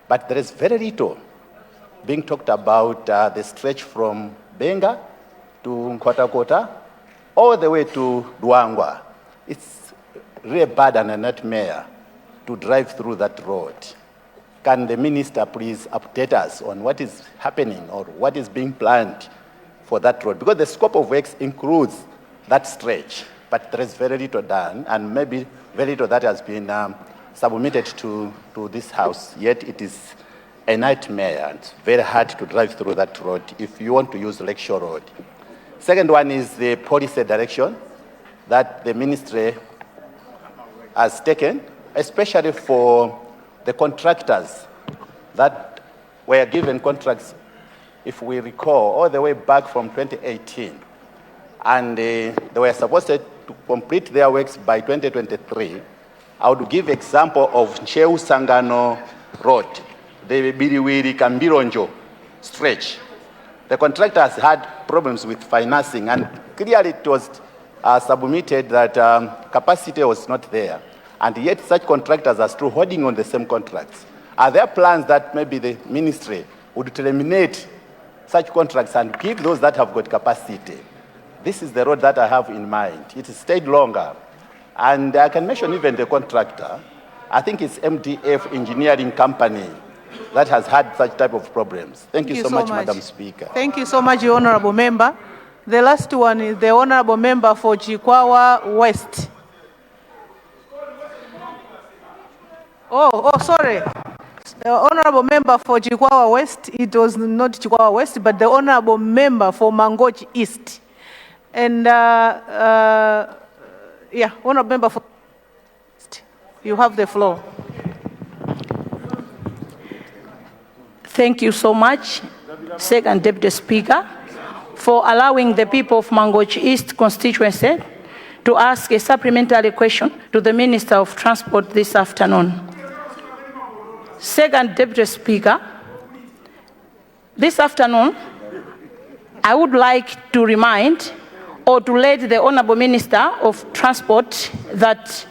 But there is very little being talked about the stretch from Benga to Kotakota all the way to Luangwa. It's really bad and a nightmare to drive through that road. Can the minister please update us on what is happening or what is being planned for that road? Because the scope of works includes that stretch, but there is very little done, and maybe very little that has been submitted to this House, yet it is a nightmare and it's very hard to drive through that road if you want to use Lakeshore Road. Second one is the policy direction that the ministry has taken, especially for the contractors that were given contracts, if we recall, all the way back from 2018. And they were supposed to complete their works by 2023. I would give example of Ncheu Sangano Road, the Biriwiri Kambironjo stretch. The contractors had problems with financing, and clearly it was submitted that capacity was not there. And yet such contractors are still holding on the same contracts. Are there plans that maybe the ministry would terminate such contracts and give those that have got capacity? This is the road that I have in mind. It has stayed longer. And I can mention even the contractor. I think it's MDF Engineering Company that has had such type of problems. Thank you so much, Madam Speaker. Thank you so much, Honorable Member. The last one is the Honorable Member for Chikwawa West. Sorry. The Honorable Member for Chikwawa West, it was not Chikwawa West, but the Honorable Member for Mangochi East. And, Honorable Member for East, you have the floor. Thank you so much, Second Deputy Speaker, for allowing the people of Mangochi East constituency to ask a supplementary question to the Minister of Transport this afternoon. Second Deputy Speaker, this afternoon, I would like to remind or to let the Honorable Minister of Transport that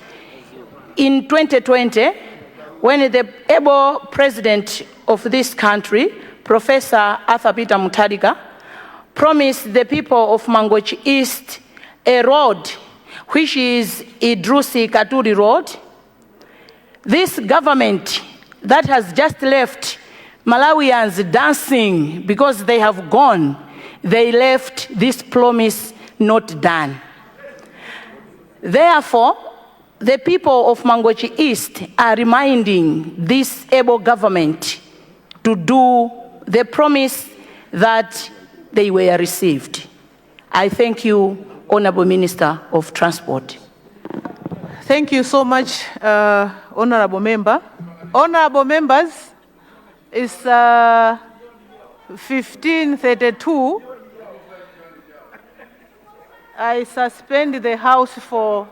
in 2020, when the able President of this country, Professor Arthur Peter Mutharika, promised the people of Mangochi East a road, which is Idrusi Katuri Road, this government that has just left Malawians dancing because they have gone, they left this promise not done. Therefore, the people of Mangochi East are reminding this able government to do the promise that they were received. I thank you, Honorable Minister of Transport. Thank you so much, Honorable Member. Honorable members, it's 15:32. I suspend the House for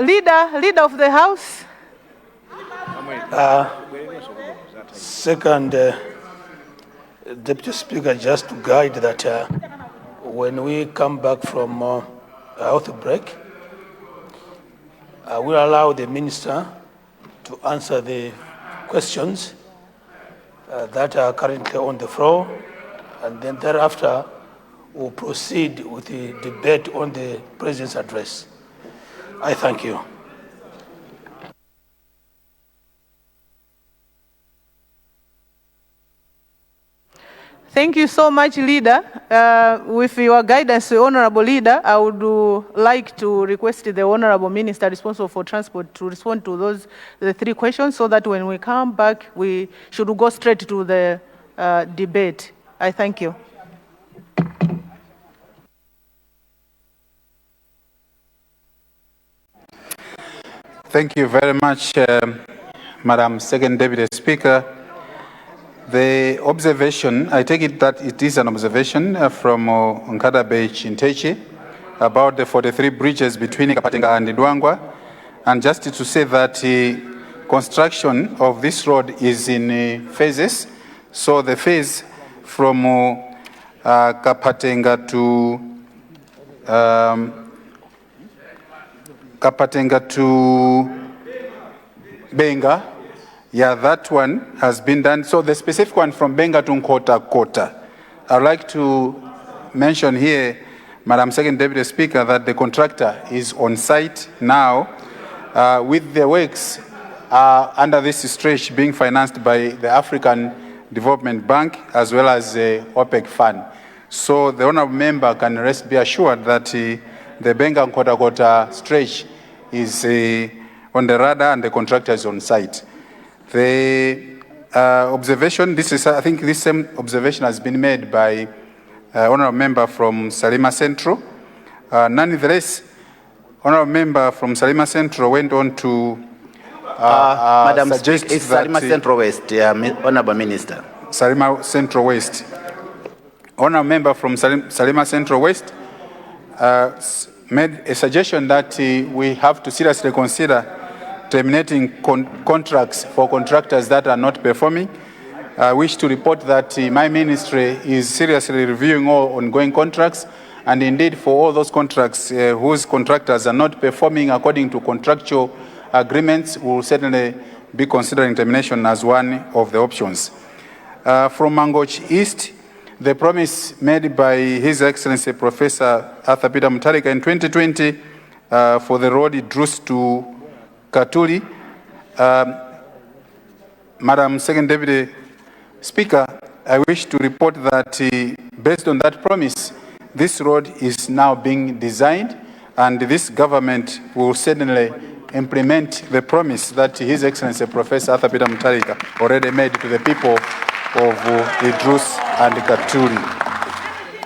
Leader of the House. Second Deputy Speaker, just to guide that when we come back from a health break, I will allow the Minister to answer the questions that are currently on the floor, and then thereafter we'll proceed with the debate on the President's address. I thank you. Thank you so much, Leader. With your guidance, Honorable Leader, I would like to request the Honorable Minister responsible for transport to respond to the 3 questions, so that when we come back, we should go straight to the debate. I thank you. Thank you very much, Madam Second Deputy Speaker. The observation, I take it that it is an observation from Nkada Bay Chinteche about the 43 bridges between Kapatenga and Ndwangwa. And just to say that construction of this road is in phases. So the phase from Kapatenga to Benga, yeah, that one has been done. So the specific one from Benga to Nkota. I'd like to mention here, Madam Second Deputy Speaker, that the contractor is on site now with the works under this stretch being financed by the African Development Bank as well as the OPEC Fund. So the honourable member can be assured that the Benga Nkota stretch is on the radar and the contractor is on site. The observation, I think this same observation has been made by honourable member from Salima Central. Nonetheless, honourable member from Salima Central went on to Madam suggest Speaker, it's that Salima Central West, Honourable Minister. Salima Central West. Honourable member from Salima Central West made a suggestion that we have to seriously consider terminating contracts for contractors that are not performing. I wish to report that my ministry is seriously reviewing all ongoing contracts, and indeed for all those contracts whose contractors are not performing according to contractual agreements, we will certainly be considering termination as one of the options. From Mangochi East, the promise made by His Excellency Professor Arthur Peter Mutharika in 2020 for the road Idrus to Katuli. Madam Second Deputy Speaker, I wish to report that based on that promise, this road is now being designed, and this government will certainly implement the promise that His Excellency Professor Arthur Peter Mutharika already made to the people of Idrus and Katuli.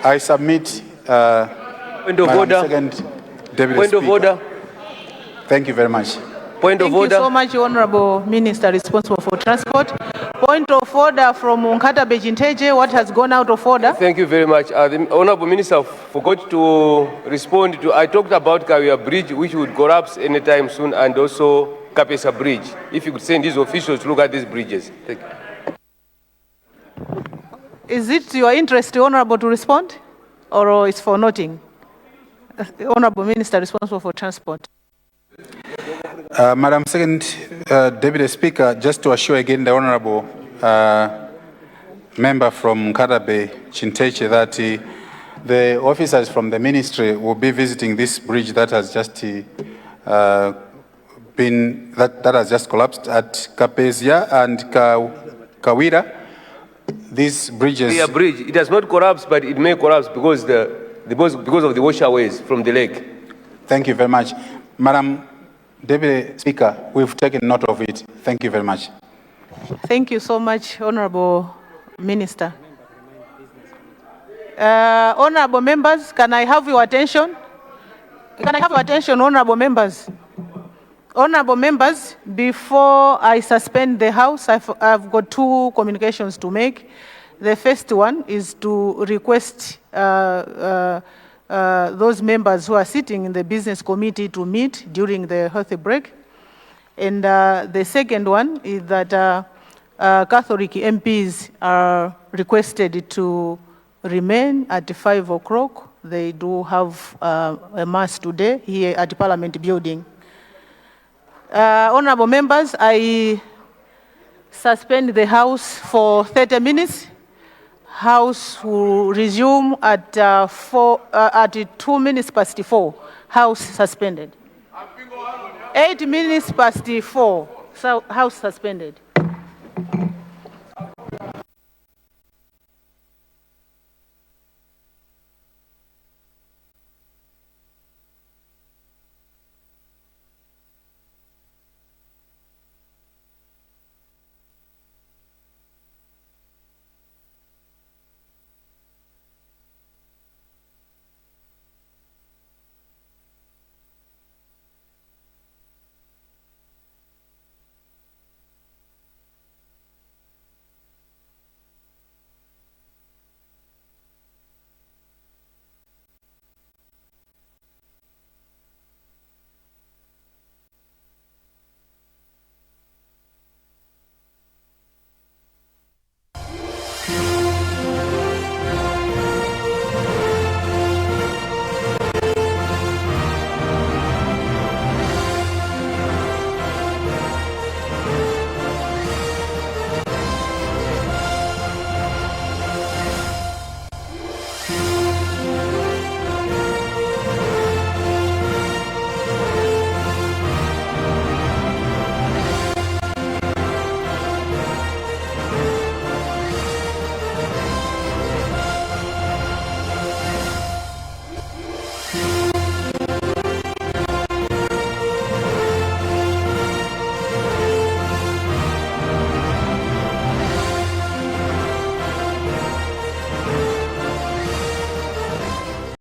I submit Point of Madam order. Second Deputy Point Speaker. of order. Thank you very much. Point of Thank order. you so much, Honorable Minister responsible for transport. Point of order from Nkata Bejinteje. What has gone out of order? Thank you very much. The Honourable Minister forgot to respond to, I talked about Kawia Bridge, which would collapse anytime soon, and also Kapesa Bridge. If you could send these officials to look at these bridges. Thank you. Is it your interest, Honorable, to respond? Or it's for noting? Honorable Minister responsible for transport. Madam Second Deputy Speaker, just to assure again the Honourable member from Karabe Chinteche that the officers from the ministry will be visiting this bridge that has just that has just collapsed at Kapezia and Kawira. These bridges. Yeah, bridge. It has not collapsed, but it may collapse because because of the washaways from the lake. Thank you very much, Madam Deputy Speaker. We've taken note of it. Thank you very much. Thank you so much, Honorable Minister. Honorable members, can I have your attention? Can I have your attention, honorable members? Honorable members, before I suspend the House, I've got two communications to make. The first one is to request those members who are sitting in the business committee to meet during the healthy break. And the second one is that Catholic MPs are requested to remain at 5 o'clock. They do have a mass today here at the Parliament building. Honorable members, I suspend the House for 30 minutes. House will resume at 2 minutes past 4. House suspended. 8 minutes past 4. So House suspended.